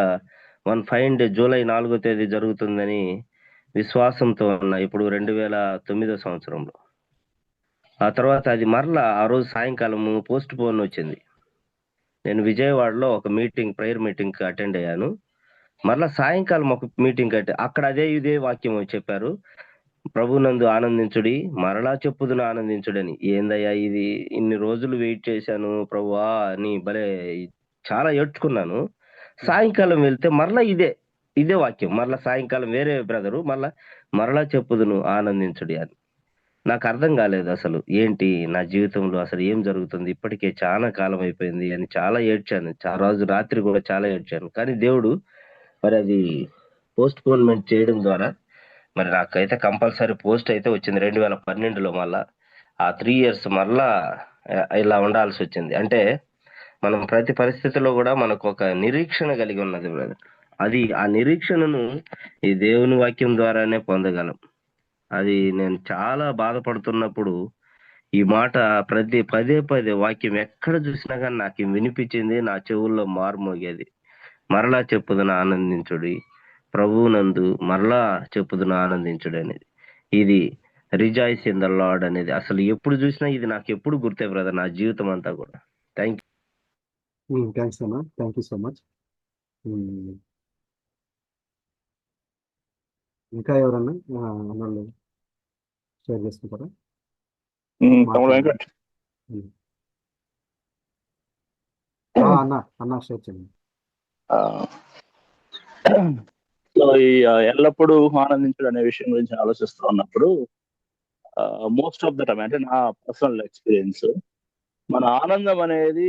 1 ఫైన్ డే జూలై 4వ తేదీ జరుగుతుందని విశ్వాసంతో ఉన్నా. ఇప్పుడు 2009 సంవత్సరంలో. ఆ తర్వాత అది మరలా ఆ రోజు సాయంకాలం పోస్ట్ పోన్ వచ్చింది. నేను విజయవాడలో ఒక ప్రేయర్ మీటింగ్ కి అటెండ్ అయ్యాను. మరలా సాయంకాలం ఒక మీటింగ్ అక్కడ ఇదే వాక్యం చెప్పారు, ప్రభునందు ఆనందించుడి, మరలా చెప్పుదును ఆనందించుడని. ఏందయ్యా ఇది, ఇన్ని రోజులు వెయిట్ చేశాను ప్రభువా అని భలే చాలా ఏడ్చుకున్నాను. సాయంకాలం వెళ్తే మరలా ఇదే వాక్యం, మరలా సాయంకాలం వేరే బ్రదరు మరలా చెప్పుదును ఆనందించుడి అని. నాకు అర్థం కాలేదు అసలు ఏంటి నా జీవితంలో అసలు ఏం జరుగుతుంది, ఇప్పటికే చాలా కాలం అయిపోయింది అని చాలా ఏడ్చాను. రోజు రాత్రి కూడా చాలా ఏడ్చాను. కానీ దేవుడు మరి అది పోస్ట్ పోన్మెంట్ చేయడం ద్వారా మరి నాకైతే కంపల్సరీ పోస్ట్ అయితే వచ్చింది 2012లో. మళ్ళా ఆ 3 years మళ్ళా ఇలా ఉండాల్సి వచ్చింది. అంటే మనం ప్రతి పరిస్థితిలో కూడా మనకు ఒక నిరీక్షణ కలిగి ఉన్నది బ్రదర్. ఆ నిరీక్షణను ఈ దేవుని వాక్యం ద్వారానే పొందగలం. అది నేను చాలా బాధపడుతున్నప్పుడు ఈ మాట పదే వాక్యం ఎక్కడ చూసినా కానీ నాకు వినిపించింది, నా చెవుల్లో మారుమోగేది. మరలా చెప్పుదును ఆనందించుడి, ప్రభువునందు మరలా చెప్పుదును ఆనందించుడు అనేది. ఇది రిజాయిస్ ఇన్ ద లార్డ్ అనేది అసలు ఎప్పుడు చూసినా ఇది నాకు ఎప్పుడు గుర్తే బ్రదర్, నా జీవితం అంతా కూడా. థ్యాంక్స్ అన్న, థ్యాంక్ యూ సో మచ్. ఇంకా ఎవరన్నా అన్నోళ్ళు షేర్ చేసుకుంటారా? అన్న షేర్ చేయండి. సో ఈ ఎల్లప్పుడూ ఆనందించడం అనే విషయం గురించి ఆలోచిస్తూ ఉన్నప్పుడు మోస్ట్ ఆఫ్ ద టైం అంటే నా పర్సనల్ ఎక్స్పీరియన్స్, మన ఆనందం అనేది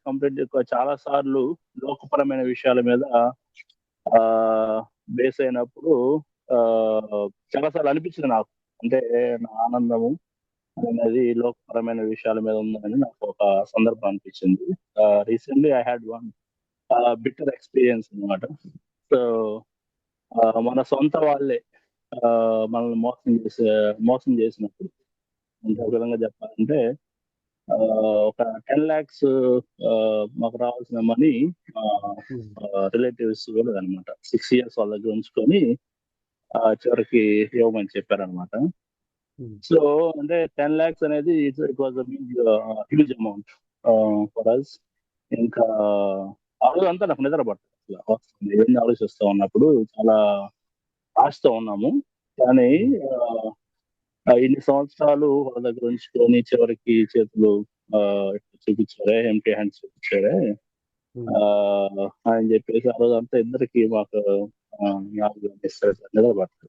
కంప్లీట్ చాలా సార్లు లోకపరమైన విషయాల మీద బేస్ అయినప్పుడు చాలా సార్లు అనిపించింది నాకు, అంటే నా ఆనందము అనేది లోకపరమైన విషయాల మీద ఉందని నాకు ఒక సందర్భం అనిపించింది. Recently I had one bitter experience అనమాట. సో మన సొంత వాళ్ళే మనల్ని మోసం చేసినప్పుడు, అంటే ఒక విధంగా చెప్పాలంటే ఒక 10 lakhs మాకు రావాల్సిన మనీ రిలేటివ్స్ అనమాట 6 years వాళ్ళ దగ్గర ఉంచుకొని చివరికి ఇవ్వమని చెప్పారనమాట. సో అంటే 10 lakhs అనేది it was huge amount for us. ఇంకా ఆ రోజు అంతా నాకు నిద్ర పట్టదు, అసలు ఇవన్నీ ఆలోచిస్తూ ఉన్నప్పుడు చాలా ఆశతో ఉన్నాము. కానీ ఇన్ని సంవత్సరాలు వాళ్ళ దగ్గర ఉంచుకొని చివరికి చేతులు చూపించారే, ఎంటీ హ్యాండ్స్ చూపించారే అని చెప్పేసి ఆ రోజు అంతా ఇద్దరికి మాకు నిద్ర పట్టదు.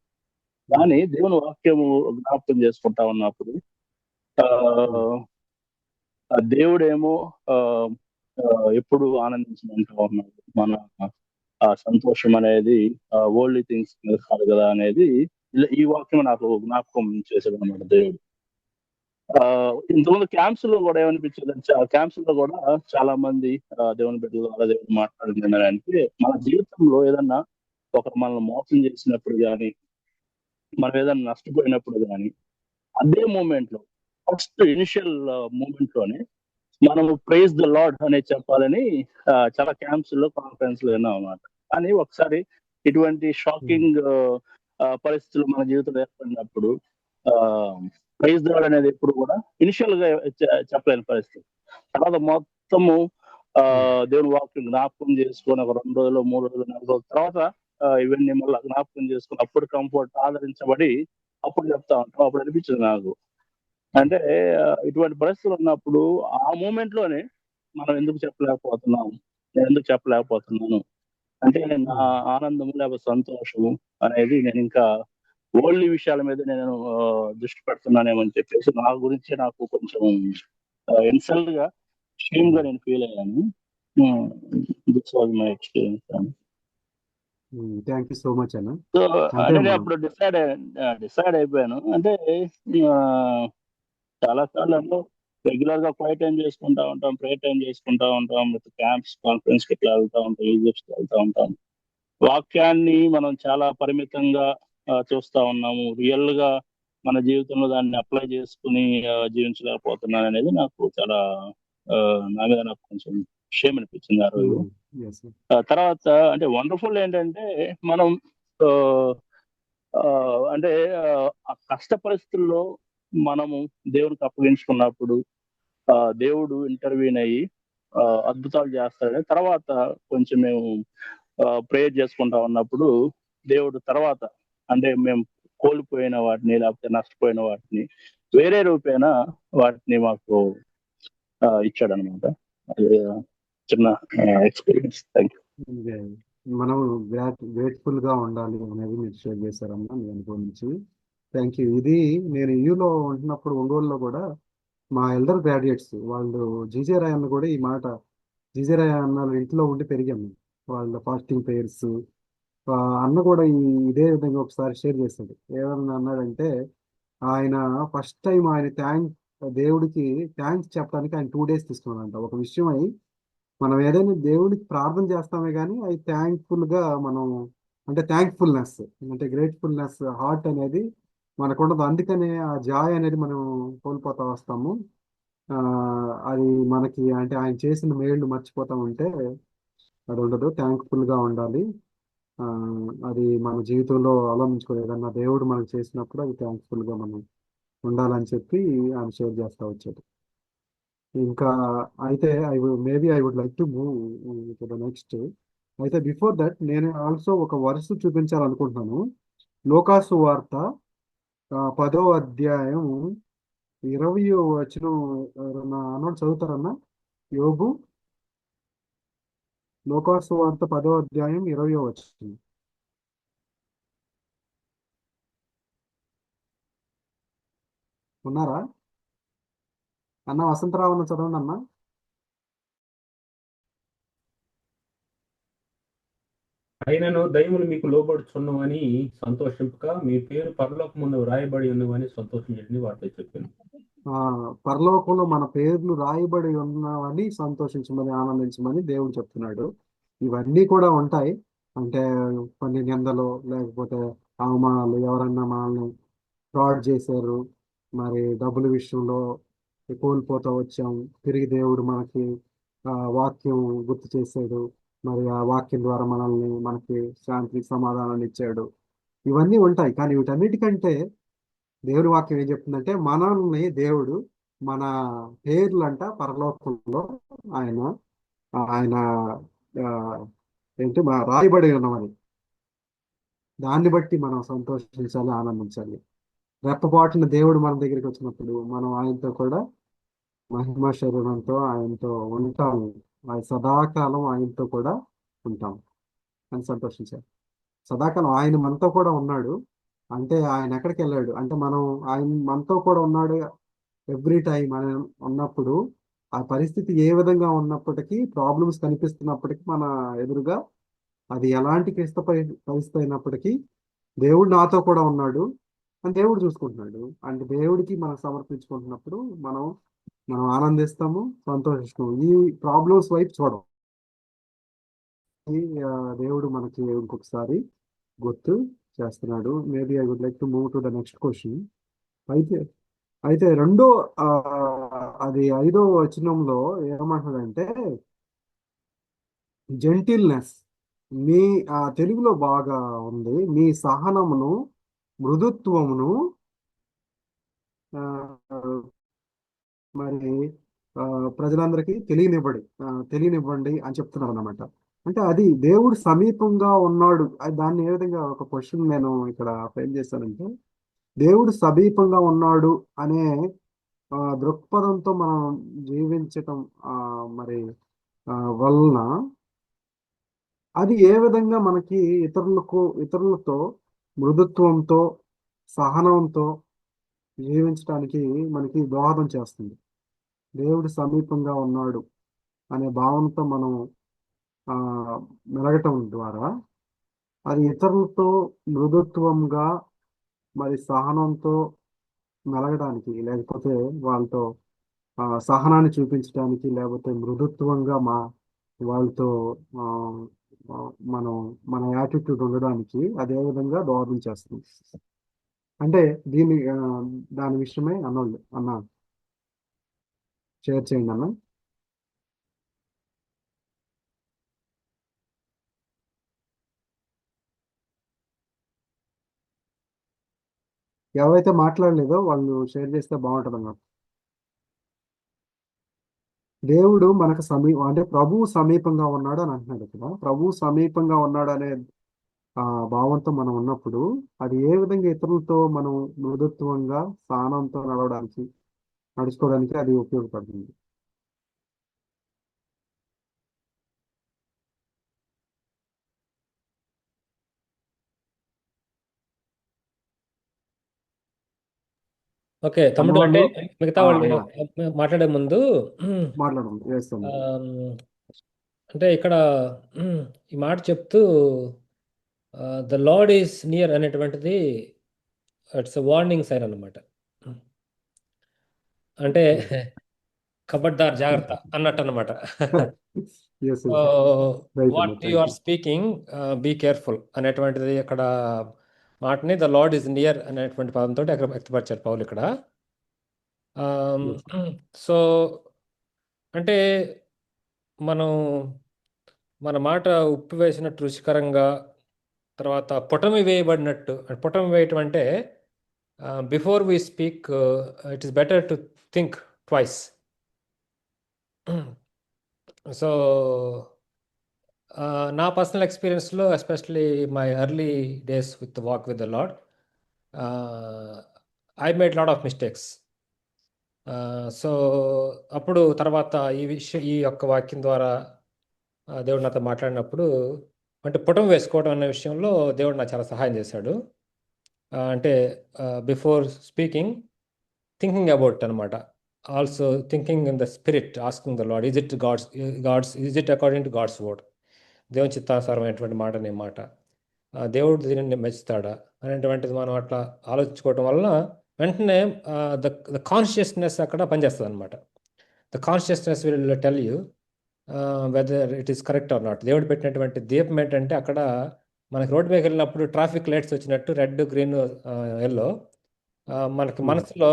కానీ దేవుని వాక్యము జ్ఞాపకం చేసుకుంటా ఉన్నప్పుడు దేవుడేమో ఎప్పుడు ఆనందించమంటా ఉన్నాడు. మన సంతోషం అనేది వరల్డ్లీ థింగ్స్ మీద కాదు కదా అనేది ఈ వాక్యం నాకు జ్ఞాపకం చేశాడు అనమాట దేవుడు. ఇంతకుముందు క్యాంప్స్ లో కూడా ఏమనిపించేది, క్యాంప్స్ లో కూడా చాలా మంది దేవుని బిడ్డల ద్వారా దేవుడు మాట్లాడింది అంటే, మన జీవితంలో ఏదన్నా ఒకరు మనల్ని మోసం చేసినప్పుడు కానీ, మనం ఏదైనా నష్టపోయినప్పుడు కానీ, అదే మూమెంట్ లో ఫస్ట్ ఇనిషియల్ మూమెంట్ లోనే మనము ప్రైజ్ ద లార్డ్ అనేది చెప్పాలని చాలా క్యాంప్స్ లో కాన్ఫరెన్స్ లో విన్నాం అన్నమాట. కానీ ఒకసారి ఇటువంటి షాకింగ్ పరిస్థితులు మన జీవితంలో ఏర్పడినప్పుడు ప్రైజ్ ద లార్డ్ అనేది ఎప్పుడు కూడా ఇనిషియల్ గా చెప్పలేని పరిస్థితి. తర్వాత మొత్తము దేవుని వాక్యం జ్ఞాపకం చేసుకొని ఒక 2 రోజులు 3 రోజులు 4 రోజుల తర్వాత ఇవన్నీ మళ్ళీ జ్ఞాపకం చేసుకుని అప్పుడు కంఫర్ట్ ఆదరించబడి అప్పుడు చెప్తా ఉంటాం. అప్పుడు అనిపించింది నాకు, అంటే ఇటువంటి పరిస్థితులు ఉన్నప్పుడు ఆ మూమెంట్ లోనే మనం ఎందుకు చెప్పలేకపోతున్నాం, నేను ఎందుకు చెప్పలేకపోతున్నాను అంటే నా ఆనందము లేకపోతే సంతోషము అనేది నేను ఇంకా ఓన్లీ విషయాల మీద నేను దృష్టి పెడుతున్నానేమని చెప్పేసి నా గురించి నాకు కొంచెం ఇన్సల్ట్ గా షేమ్ గా నేను ఫీల్ అయ్యాను. This was my experience. Thank you so much అన్న. సో అంటే నేను అప్పుడు డిసైడ్ అయిపోయాను, అంటే చాలా సార్లు అంటే రెగ్యులర్ గా క్వైట్ టైం చేసుకుంటా ఉంటాం, ప్రేయర్ టైం చేసుకుంటా ఉంటాం, క్యాంప్స్ కాన్ఫరెన్స్ కి ఇట్లా వెళ్తా ఉంటాం, ఈజిప్ట్స్ వెళ్తా ఉంటాం. వాక్యాన్ని మనం చాలా పరిమితంగా చూస్తా ఉన్నాము. రియల్ గా మన జీవితంలో దాన్ని అప్లై చేసుకుని జీవించలేకపోతున్నాను అనేది నాకు చాలా నా మీద నాకు కొంచెం షేమ్ అనిపించింది ఆ రోజు. తర్వాత అంటే వండర్ఫుల్ ఏంటంటే మనం అంటే ఆ కష్ట పరిస్థితుల్లో మనము దేవునికి అప్పగించుకున్నప్పుడు దేవుడు ఇంటర్వ్యూన్ అయ్యి అద్భుతాలు చేస్తాడని తర్వాత కొంచెం మేము ప్రేయర్ చేసుకుంటా ఉన్నప్పుడు దేవుడు తర్వాత అంటే మేము కోల్పోయిన వాటిని లేకపోతే నష్టపోయిన వాటిని వేరే రూపేణ వాటిని మాకు ఇచ్చాడు అనమాట. అది చిన్న ఎక్స్పీరియన్స్. Thank you. మనం గ్రేట్ఫుల్ గా ఉండాలి అనేది మీరు షేర్ చేశారమ్మా మీ అనుభవం నుంచి. Thank you. ఇది నేను యూలో ఉంటున్నప్పుడు ఒంగోలులో కూడా మా ఎల్డర్ గ్రాడ్యుయేట్స్ వాళ్ళు జీజే రాయ్ అన్న కూడా ఈ మాట, జీజే రాయ్ అన్న ఇంట్లో ఉండి పెరిగాము, వాళ్ళ ఫాస్టింగ్ ప్రేయర్స్ అన్న కూడా ఇదే విధంగా ఒకసారి షేర్ చేశాడు. ఏమన్నా అన్నాడంటే ఆయన ఫస్ట్ టైం ఆయన దేవుడికి థ్యాంక్స్ చెప్పడానికి ఆయన 2 days తీసుకున్నాడంట. ఒక విషయం అయి మనం ఏదైనా దేవుడికి ప్రార్థన చేస్తామే కానీ అది థ్యాంక్ఫుల్గా మనం అంటే థ్యాంక్ఫుల్నెస్ అంటే గ్రేట్ఫుల్నెస్ హార్ట్ అనేది మనకు ఉండదు. అందుకనే ఆ జాయ్ అనేది మనం కోల్పోతా వస్తాము. అది మనకి అంటే ఆయన చేసిన మేళ్ళు మర్చిపోతా ఉంటే అది ఉండదు. థ్యాంక్ఫుల్గా ఉండాలి. అది మన జీవితంలో అవలంబించుకోలేదు. ఏదన్నా దేవుడు మనకు చేసినప్పుడు అది థ్యాంక్ఫుల్గా మనం ఉండాలని చెప్పి ఆయన షేర్ చేస్తూ వచ్చాడు. ఇంకా అయితే I would like to move to the next. అయితే బిఫోర్ దట్ నేను ఆల్సో ఒక వర్స్ చూపించాలనుకుంటున్నాను. లోకాసు వార్త 10వ అధ్యాయం 20వ వచనం అన్నోడు చదువుతారన్నా? యోబు లోకాసు వార్త 10వ అధ్యాయం 20వ వచనం. ఉన్నారా? అన్న వసంతరావు అన్న చదవండి అన్న. అయినను దైవములు మీకు లోబడుచున్నవని సంతోషింపక మీ పేరు పరలోకముందు వ్రాయబడి ఉన్నవని సంతోషించండి వారితో చెప్పాను. పరలోకంలో మన పేర్లు రాయబడి ఉన్నవని సంతోషించమని ఆనందించమని దేవుడు చెప్తున్నాడు. ఇవన్నీ కూడా ఉంటాయి. అంటే కొన్ని నిందలు, లేకపోతే అవమానాలు, ఎవరన్నా మనల్ని ఫ్రాడ్ చేశారు, మరి డబ్బుల విషయంలో కోల్పోతూ వచ్చాం, తిరిగి దేవుడు మనకి వాక్యం గుర్తు చేశాడు, మరి ఆ వాక్యం ద్వారా మనకి శాంతి సమాధానాన్ని ఇచ్చాడు. ఇవన్నీ ఉంటాయి. కానీ వీటన్నిటికంటే దేవుడి వాక్యం ఏం చెప్తుందంటే మనల్ని దేవుడు మన పేర్లంట పరలోకంలో ఆయన ఆయన ఆ, ఏంటి రాయబడి ఉన్నవని, దాన్ని బట్టి మనం సంతోషించాలి, ఆనందించాలి. రెప్పపాటున దేవుడు మన దగ్గరికి వచ్చినప్పుడు మనం ఆయనతో కూడా మహిమ శరీరంతో ఆయనతో ఉంటాము. ఆయన సదాకాలం ఆయనతో కూడా ఉంటాం అని సంతోషించాలి. సదాకాలం ఆయన మనతో కూడా ఉన్నాడు అంటే ఆయన ఎక్కడికి వెళ్ళాడు అంటే మనం ఆయన మనతో కూడా ఉన్నాడు ఎవ్రీ టైం మనం ఉన్నప్పుడు, ఆ పరిస్థితి ఏ విధంగా ఉన్నప్పటికీ, ప్రాబ్లమ్స్ కనిపిస్తున్నప్పటికీ మన ఎదురుగా, అది ఎలాంటి క్లిష్ట పరిస్థితి అయినప్పటికీ దేవుడు నాతో కూడా ఉన్నాడు అని దేవుడు చూసుకుంటున్నాడు. అంటే దేవుడికి మనం సమర్పించుకుంటున్నప్పుడు మనం మనం ఆనందిస్తాము, సంతోషిస్తాము. ఈ ప్రాబ్లమ్స్ వైపు చూడం. దేవుడు మనకి ఇంకొకసారి గుర్తు చేస్తున్నాడు. Maybe I would like to move to the next question. అయితే అయితే అది 5వ వచనంలో ఏమంటాడంటే జెంటిల్నెస్. మీ తెలుగులో బాగా ఉంది, మీ సహనమును మృదుత్వమును మరి ప్రజలందరికీ తెలియనివ్వండి అని చెప్తున్నారు అన్నమాట. అంటే అది దేవుడు సమీపంగా ఉన్నాడు. దాన్ని ఏ విధంగా ఒక క్వశ్చన్ నేను ఇక్కడ ఫ్రేమ్ చేశానంటే, దేవుడు సమీపంగా ఉన్నాడు అనే దృక్పథంతో మనం జీవించటం మరి వలన అది ఏ విధంగా మనకి ఇతరులతో మృదుత్వంతో సహనంతో జీవించడానికి మనకి దోహదం చేస్తుంది. దేవుడు సమీపంగా ఉన్నాడు అనే భావంతో మనం మెలగటం ద్వారా అది ఇతరులతో మృదుత్వంగా మరి సహనంతో మెలగడానికి, లేకపోతే వాళ్ళతో సహనాన్ని చూపించడానికి, లేకపోతే మృదుత్వంగా వాళ్ళతో మన యాటిట్యూడ్ ఉండడానికి అదే విధంగా దోహదం చేస్తుంది. అంటే దాని విషయమే అన్న షేర్ చేయండి అన్న. ఎవరైతే మాట్లాడలేదో వాళ్ళు షేర్ చేస్తే బాగుంటుంది అన్న. దేవుడు మనకు అంటే ప్రభువు సమీపంగా ఉన్నాడు అని అంటున్నాడు కదా. ప్రభువు సమీపంగా ఉన్నాడు అనే భావంతో మనం ఉన్నప్పుడు అది ఏ విధంగా ఇతరులతో మనం మృదుత్వంగా సహనంతో నడుచుకోవడానికి అది ఉపయోగపడుతుంది. ఓకే తమ్ముడు, అంటే మిగతా వాళ్ళు మాట్లాడే ముందు మాట్లాడండి. అంటే ఇక్కడ ఈ మాట చెప్తూ ద లార్డ్ ఈస్ నియర్ అనేటువంటిది ఇట్స్ వార్నింగ్ సైన్ అన్నమాట. అంటే ఖబర్దార్ జాగ్రత్త అన్నట్టు అనమాట. What you are speaking, be careful అనేటువంటిది అక్కడ మాటని ద లార్డ్ ఈజ్ నియర్ అనేటువంటి పదంతో అక్కడ వ్యక్తపరిచారు పౌలు ఇక్కడ. సో అంటే మన మాట ఉప్పు వేసినట్టు రుచికరంగా, తర్వాత పొటమి వేయబడినట్టు. పొటమి వేయటం అంటే before we speak it is better to think twice. So నా పర్సనల్ ఎక్స్పీరియన్స్లో, especially my early days with walk with the Lord, I made lot of mistakes. So అప్పుడు తర్వాత ఈ యొక్క వాక్యం ద్వారా దేవుడు నాతో మాట్లాడినప్పుడు, అంటే పుటం వేసుకోవడం అనే విషయంలో దేవుడు నాకు చాలా సహాయం చేశాడు. అంటే బిఫోర్ స్పీకింగ్ థింకింగ్ అబౌట్ అనమాట. Also thinking in the spirit, asking the Lord, is it according to God's word, దేవుని చిత్తానుసారమైనటువంటి మాట నీ మాట, దేవుడు దీనిని మెచ్చుతాడా అనేటువంటిది మనం అట్లా ఆలోచించుకోవటం వలన వెంటనే ద కాన్షియస్నెస్ అక్కడ పనిచేస్తుంది అనమాట. The consciousness will tell you whether it is correct or not. దేవుడు పెట్టినటువంటి దీపం ఏంటంటే అక్కడ మనకి రోడ్డు మీద వెళ్ళినప్పుడు ట్రాఫిక్ లైట్స్ వచ్చినట్టు రెడ్, గ్రీన్, ఎల్లో, మనకి మనసులో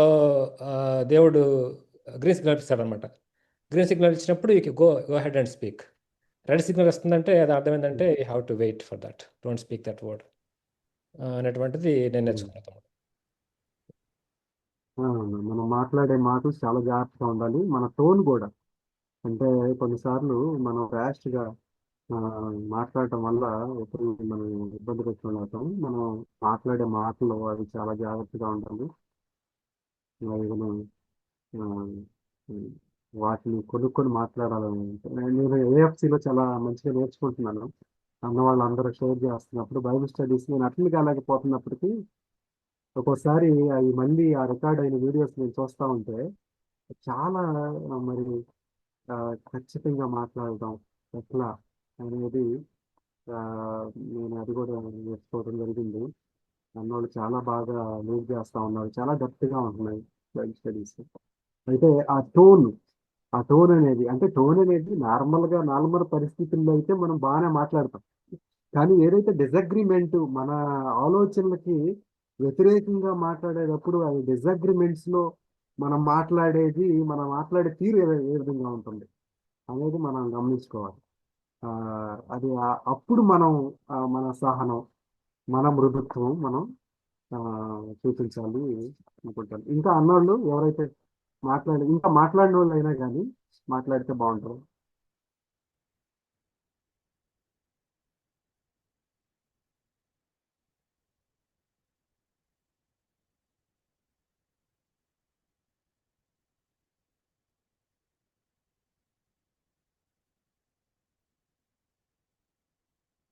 దేవుడు గ్రీన్ సిగ్నల్ ఇస్తాడు అనమాట. గ్రీన్ సిగ్నల్ ఇచ్చినప్పుడు you go head and speak. Red signal వస్తుందంటే అది అర్థం ఏంటంటే you have to wait for that, don't speak that word అనేటువంటిది నేను నేర్చుకున్నాను. మనం మాట్లాడే మాటలు చాలా జాగ్రత్తగా ఉండాలి. మన టోన్ కూడా, అంటే కొన్నిసార్లు మనం ర్యాష్గా మాట్లాడటం వల్ల ఒకరు మనం ఇబ్బంది పెట్టుకుంటాం. మనం మాట్లాడే మాటలు అవి చాలా జాగ్రత్తగా ఉండాలి. అవి మనం ఆ, వాటిని కొనుక్కొని మాట్లాడాలని. నేను ఏఎఫ్సిలో చాలా మంచిగా నేర్చుకుంటున్నాను. అన్న వాళ్ళందరూ షేర్ చేస్తున్నప్పుడు బైబిల్ స్టడీస్ నేను అటెండ్ కాలేకపోతున్నప్పటికీ ఒక్కోసారి అవి మళ్ళీ ఆ రికార్డ్ అయిన వీడియోస్ నేను చూస్తూ ఉంటే చాలా మరి ఆ, ఖచ్చితంగా మాట్లాడడం ఎట్లా అనేది ఆ, నేను అది కూడా నేర్చుకోవడం జరిగింది. అన్నోళ్ళు చాలా బాగా లీడ్ చేస్తూ ఉన్నారు, చాలా డెప్త్గా ఉంటున్నాయి బైబిల్ స్టడీస్. అయితే ఆ టోన్ అనేది, అంటే టోన్ అనేది నార్మల్ పరిస్థితుల్లో అయితే మనం బాగానే మాట్లాడతాం. కానీ ఏదైతే డిసగ్రిమెంట్, మన ఆలోచనలకి వ్యతిరేకంగా మాట్లాడేటప్పుడు అది డిసగ్రిమెంట్స్ లో మనం మాట్లాడే తీరు ఏ విధంగా ఉంటుంది అనేది మనం గమనించుకోవాలి. అది అప్పుడు మనం మన సహనం, మన మృదుత్వం మనం చూపించాలి అనుకుంటాను. ఇంకా అన్నోళ్ళు ఎవరైతే ఇంకా మాట్లాడిన వాళ్ళు అయినా కానీ మాట్లాడితే బాగుంటారు.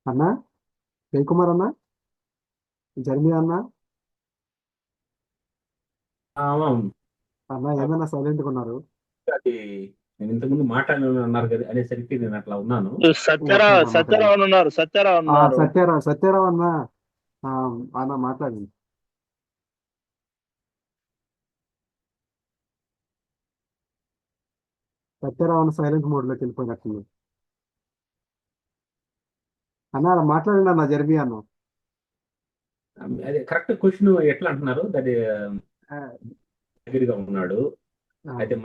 అన్నా, జయకుమార్ అన్న, జర్మీ అన్న, అన్న ఏమైనా సైలెంట్గా ఉన్నారు? అది నేను ఇంతకుముందు మాట్లాడిన అన్నారు కదా అనేసరికి నేను అట్లా ఉన్నాను. సత్యరావు ఉన్నారు. సత్యారావు అన్న అన్న మాట్లాడండి. సత్యారావు అన్న సైలెంట్ మోడ్ లోకి వెళ్ళిపోయినట్టుంది. అన్న మాట్లాడండి అన్న, జర్మీ అన్న. అదే కరెక్ట్ క్వశ్చన్ ఎట్లా అంటున్నారు, అది దగ్గరగా ఉన్నాడు. అయితే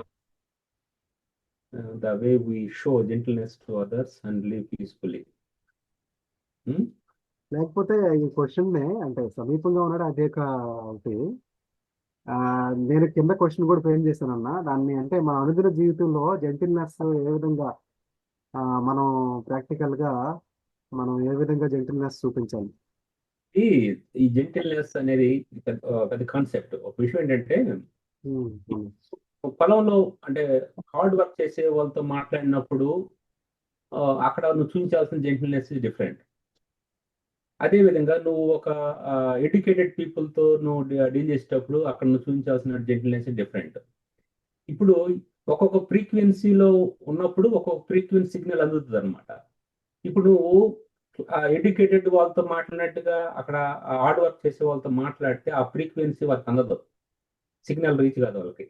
the way we show gentleness to others and live peacefully. లేకపోతే ఈ క్వశ్చన్ అంటే సమీపంగా ఉన్నాడు అదే ఒకటి. నేను కింద క్వశ్చన్ కూడా ఫ్రేమ్ చేశానన్న దాన్ని. అంటే మన అనుదిన జీవితంలో జెంటిల్నెస్ ఏ విధంగా మనం ప్రాక్టికల్ గా మనం ఏ విధంగా జెంటిల్నెస్ చూపించాలి? ఈ జెంటిల్నెస్ అనేది పెద్ద కాన్సెప్ట్. ఒక విషయం ఏంటంటే పొలంలో అంటే హార్డ్ వర్క్ చేసే వాళ్ళతో మాట్లాడినప్పుడు అక్కడ నువ్వు చూపించాల్సిన జెంటిల్నెస్ ఇస్ డిఫరెంట్. అదేవిధంగా నువ్వు ఒక ఎడ్యుకేటెడ్ పీపుల్తో నువ్వు డీల్ చేసేటప్పుడు అక్కడ నువ్వు చూపించాల్సిన జెంటిల్నెస్ ఇస్ డిఫరెంట్. ఇప్పుడు ఒక్కొక్క ఫ్రీక్వెన్సీలో ఉన్నప్పుడు ఒక్కొక్క ఫ్రీక్వెన్సీ సిగ్నల్ అందుతుంది అనమాట. ఇప్పుడు నువ్వు ఎడ్యుకేటెడ్ వాళ్ళతో మాట్లాడినట్టుగా అక్కడ హార్డ్ వర్క్ చేసే వాళ్ళతో మాట్లాడితే ఆ ఫ్రీక్వెన్సీ వాళ్ళకి అందదు, సిగ్నల్ రీచ్ కాదు వాళ్ళకి,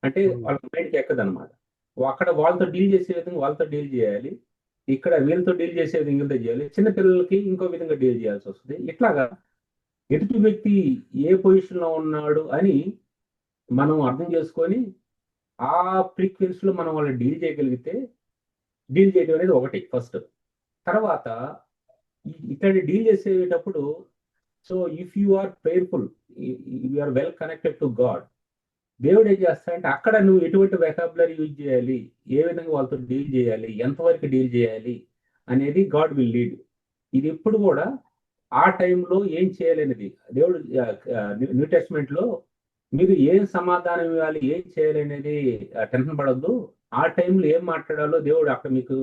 అంటే వాళ్ళ మైండ్కి ఎక్కదు అనమాట. అక్కడ వాళ్ళతో డీల్ చేసే విధంగా వాళ్ళతో డీల్ చేయాలి, ఇక్కడ వీళ్ళతో డీల్ చేసే విధంగా చేయాలి, చిన్నపిల్లలకి ఇంకో విధంగా డీల్ చేయాల్సి వస్తుంది. ఇట్లాగా ఎదుటి వ్యక్తి ఏ పొజిషన్లో ఉన్నాడు అని మనం అర్థం చేసుకొని ఆ ఫ్రీక్వెన్సీలో మనం వాళ్ళు డీల్ చేయగలిగితే, డీల్ చేయడం అనేది ఒకటి ఫస్ట్. తర్వాత ఇక్కడ డీల్ చేసేటప్పుడు so if you are prayerful, you are well connected to God, దేవుడు ఏం చేస్తాడంటే అక్కడ నువ్వు ఎటువంటి వెకాబులరీ యూజ్ చేయాలి, ఏ విధంగా వాళ్ళతో డీల్ చేయాలి, ఎంతవరకు డీల్ చేయాలి అనేది గాడ్ విల్ లీడ్. ఇది ఎప్పుడు కూడా ఆ టైంలో ఏం చేయాలనేది దేవుడు న్యూ టెస్ట్మెంట్లో మీరు ఏం సమాధానం ఇవ్వాలి, ఏం చేయాలి అనేది టెన్షన్ పడొద్దు, ఆ టైంలో ఏం మాట్లాడాలో దేవుడు అక్కడ మీకు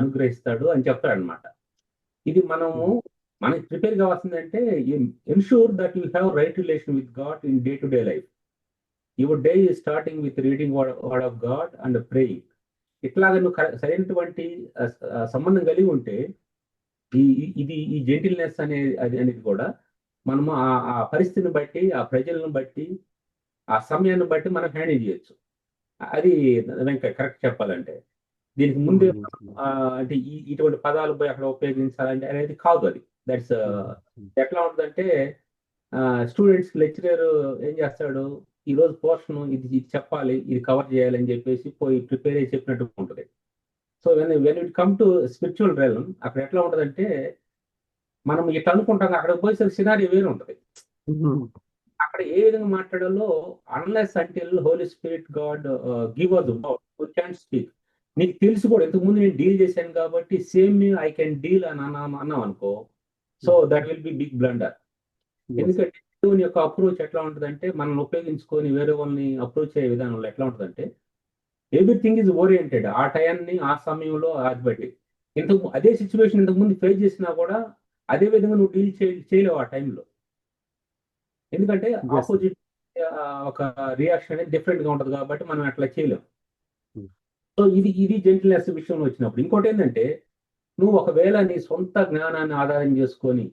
అనుగ్రహిస్తాడు అని చెప్తాడు అనమాట. ఇది మనకి ప్రిపేర్ కావాల్సిందంటే ensure that you have right relation with God in day to day life. Your day is starting with reading word of God and praying. ఇట్లాగ నువ్వు సరైనటువంటి సంబంధం కలిగి ఉంటే ఈ జెంటిల్నెస్ అనేది కూడా మనము ఆ పరిస్థితిని బట్టి, ఆ ప్రజలను బట్టి, ఆ సమయాన్ని బట్టి మనం హ్యాండిల్ చేయొచ్చు. అది కరెక్ట్ చెప్పాలంటే. దీనికి ముందే అంటే ఇటువంటి పదాలు పోయి అక్కడ ఉపయోగించాలంటే అనేది కాదు. అది దట్స్ ఎట్లా ఉంటుందంటే స్టూడెంట్స్ లెక్చరర్ ఏం చేస్తాడు, ఈ రోజు పోర్షన్ ఇది చెప్పాలి, ఇది కవర్ చేయాలని చెప్పేసి పోయి ప్రిపేర్ అయ్యి చెప్పినట్టు ఉంటుంది. So when it come to spiritual realm, అక్కడ ఎట్లా ఉంటుందంటే మనం ఇట్లా అనుకుంటాం, అక్కడ పోయేసరికి సినారీ వేరు ఉంటుంది. అక్కడ ఏ విధంగా మాట్లాడాలో unless until Holy Spirit God give us we can speak. నీకు తెలుసు కూడా, ఇంతకుముందు నేను డీల్ చేశాను కాబట్టి సేమ్ ఐ కెన్ డీల్ అని అన్నాం అనుకో, so that will be big blunder. ఎందుకంటే దేవుని యొక్క అప్రోచ్ ఎట్లా ఉంటుందంటే, మనం ఉపయోగించుకొని వేరే వాళ్ళని అప్రోచ్ అయ్యే విధానంలో ఎట్లా ఉంటుందంటే ఎవ్రీథింగ్ ఈజ్ ఓరియంటెడ్. ఆ టైంని, ఆ సమయంలో అది బట్టి అదే సిచ్యువేషన్ ఇంతకుముందు ఫేస్ చేసినా కూడా అదే విధంగా నువ్వు డీల్ చేయలేవు ఆ టైంలో. ఎందుకంటే ఆపోజిట్ ఒక రియాక్షన్ అనేది డిఫరెంట్ గా ఉంటుంది కాబట్టి మనం అట్లా చేయలేం. సో ఇది జెంటిల్నెస్ విషయంలో వచ్చినప్పుడు. ఇంకోటి ఏంటంటే, నువ్వు ఒకవేళ నీ సొంత జ్ఞానాన్ని ఆధారం చేసుకొని,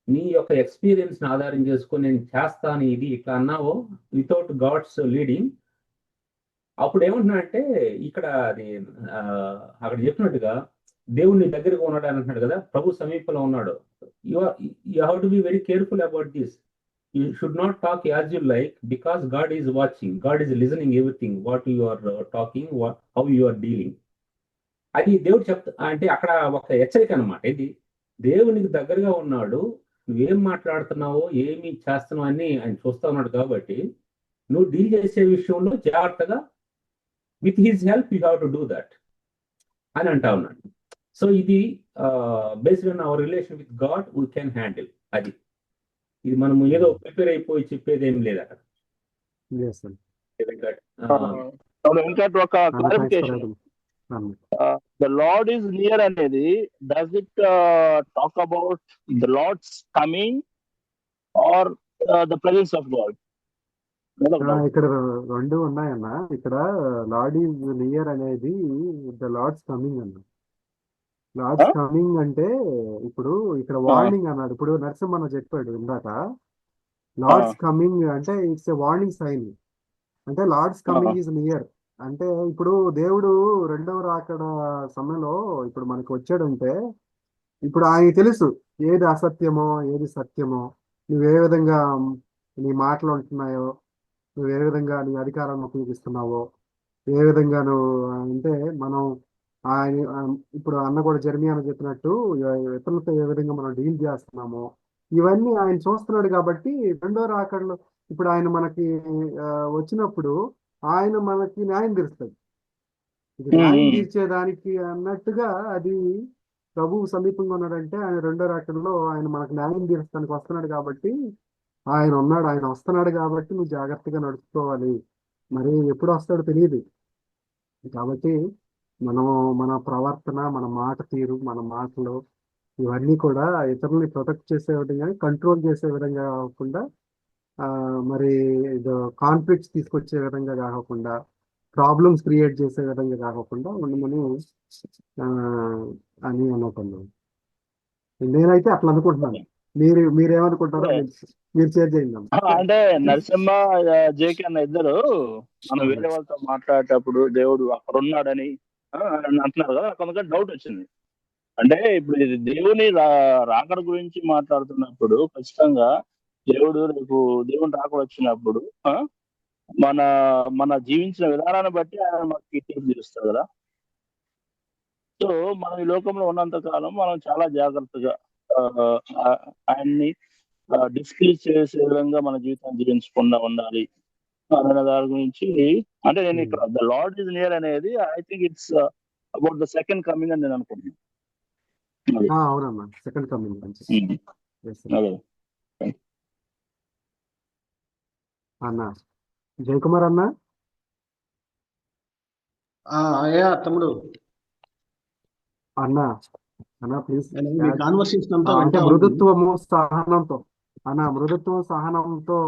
నీ యొక్క ఎక్స్పీరియన్స్ ని ఆధారం చేసుకొని నేను చేస్తాను ఇది ఇట్లా అన్నావో వితౌట్ గాడ్స్ లీడింగ్, అప్పుడు ఏమంటున్నా అంటే ఇక్కడ అది అక్కడ చెప్పినట్టుగా దేవుని దగ్గరగా ఉన్నాడు అని అంటున్నాడు కదా, ప్రభు సమీపంలో ఉన్నాడు. You have to be very careful about this. You should not talk as you like, because God is watching. God is listening everything what you are talking, how you are dealing. అది దేవుడు అంటే అక్కడ ఒక హెచ్చరిక అనమాట. ఇది దేవునికి దగ్గరగా ఉన్నాడు, నువ్వేం మాట్లాడుతున్నావో ఏమి చేస్తున్నావు అని ఆయన చూస్తా ఉన్నాడు. కాబట్టి నువ్వు డీల్ చేసే విషయంలో జాగ్రత్తగా with his help you have to do that అని అంటా ఉన్నాడు. సో ఇది based on hour relation with God we can handle. అది ఇది మనము ఏదో ప్రిపేర్ అయిపోయి చెప్పేది ఏం లేదు అక్కడ. వెంకట్, ఒక clarification, the Lord is near అనేది does it talk about the Lord's coming or the presence of God? ఇక్కడ రెండు ఉన్నాయన్న. ఇక్కడ లార్డ్ ఈజ్ నియర్ అనేది ద లార్డ్స్ కమింగ్ అన్న. లార్డ్స్ కమింగ్ అంటే ఇప్పుడు ఇక్కడ వార్నింగ్ అన్నాడు. ఇప్పుడు నరసింహన్న చెప్పాడు ఇందాక, లార్డ్స్ కమింగ్ అంటే ఇట్స్ ఎ వార్నింగ్ సైన్. అంటే లార్డ్స్ కమింగ్ ఈజ్ నియర్ అంటే ఇప్పుడు దేవుడు రెండవ రాకడ సమయంలో ఇప్పుడు మనకు వచ్చాడంటే, ఇప్పుడు ఆయన తెలుసు ఏది అసత్యమో ఏది సత్యమో, నువ్వు ఏ విధంగా నీ మాటలు ఉంటున్నాయో, నువ్వు ఏ విధంగా నీ అధికారాన్ని ఉపయోగిస్తున్నావో, ఏ విధంగా నువ్వు అంటే మనం ఆయన ఇప్పుడు అన్న కూడా జెర్మియా అని చెప్పినట్టు ఇతరులతో ఏ విధంగా మనం డీల్ చేస్తున్నామో ఇవన్నీ ఆయన చూస్తున్నాడు. కాబట్టి రెండో రాకడలో ఇప్పుడు ఆయన మనకి వచ్చినప్పుడు ఆయన మనకి న్యాయం తీరుస్తాడు. ఇది న్యాయం తీర్చేదానికి అన్నట్టుగా అది ప్రభువు సమీపంగా ఉన్నాడంటే ఆయన రెండో రాకడలో ఆయన మనకు న్యాయం తీర్చడానికి వస్తున్నాడు. కాబట్టి ఆయన ఉన్నాడు, ఆయన వస్తున్నాడు కాబట్టి నువ్వు జాగ్రత్తగా నడుచుకోవాలి. మరి ఎప్పుడు వస్తాడో తెలియదు. కాబట్టి మనము మన ప్రవర్తన, మన మాట తీరు, మన మాటలు ఇవన్నీ కూడా ఇతరులని ప్రొటెక్ట్ చేసే విధంగా, కంట్రోల్ చేసే విధంగా కాకుండా, మరి కాన్ఫ్లిక్ట్స్ తీసుకొచ్చే విధంగా కాకుండా, ప్రాబ్లమ్స్ క్రియేట్ చేసే విధంగా కాకుండా ఉండమని అని అనుకున్నాను. నేనైతే అట్లా అనుకుంటున్నాను. మీరేమనుకుంటారో మీరు షేర్ చేయండి. అంటే నరసింహ, జేకే అన్న ఇద్దరు మనం వేరే వాళ్ళతో మాట్లాడేటప్పుడు దేవుడు అక్కడ ఉన్నాడని అంటున్నారు కదా, కొంత డౌట్ వచ్చింది. అంటే ఇప్పుడు ఇది దేవుని రాకడ గురించి మాట్లాడుతున్నప్పుడు ఖచ్చితంగా దేవుడు రేపు దేవుని రాకడ వచ్చినప్పుడు మన జీవించిన విధానాన్ని బట్టి ఆయన మనకి తీర్పు తీరుస్తాడు కదా. సో మనం ఈ లోకంలో ఉన్నంత కాలం మనం చాలా జాగ్రత్తగా ఆయన్ని డిస్ప్లీజ్ చేసే విధంగా మన జీవితాన్ని జీవించకుండా ఉండాలి అనే దాని గురించి. అంటే నేను ఇక్కడ ద లార్డ్ ఈజ్ నియర్ అనేది I think it's about the second coming అని నేను అనుకుంటున్నాను. అవునమ్మా, సెకండ్ కమింగ్. అన్న జయకుమార్ అన్న, తమ్ముడు అన్న అన్న ప్లీజ్. కాన్వర్సేషన్ అంటే మృదుత్వము సహనంతో అన్న, మృదుత్వం సహనంతో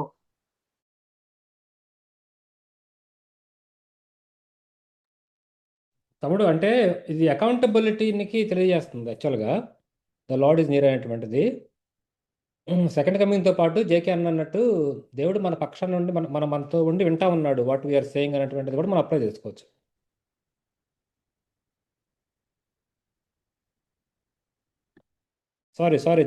తమ్ముడు అంటే ఇది అకౌంటబిలిటీకి తెలియజేస్తుంది యాక్చువల్గా. ద లార్డ్ ఈజ్ నియర్ అనేటువంటిది. సెకండ్ కమింగ్తో పాటు జేకే అన్నట్టు దేవుడు మన పక్షాన నుండి మనతో ఉండి వింటా ఉన్నాడు వాట్ వీఆర్ సేయింగ్ అనేటువంటిది కూడా మనం అప్లై చేసుకోవచ్చు. Sorry JK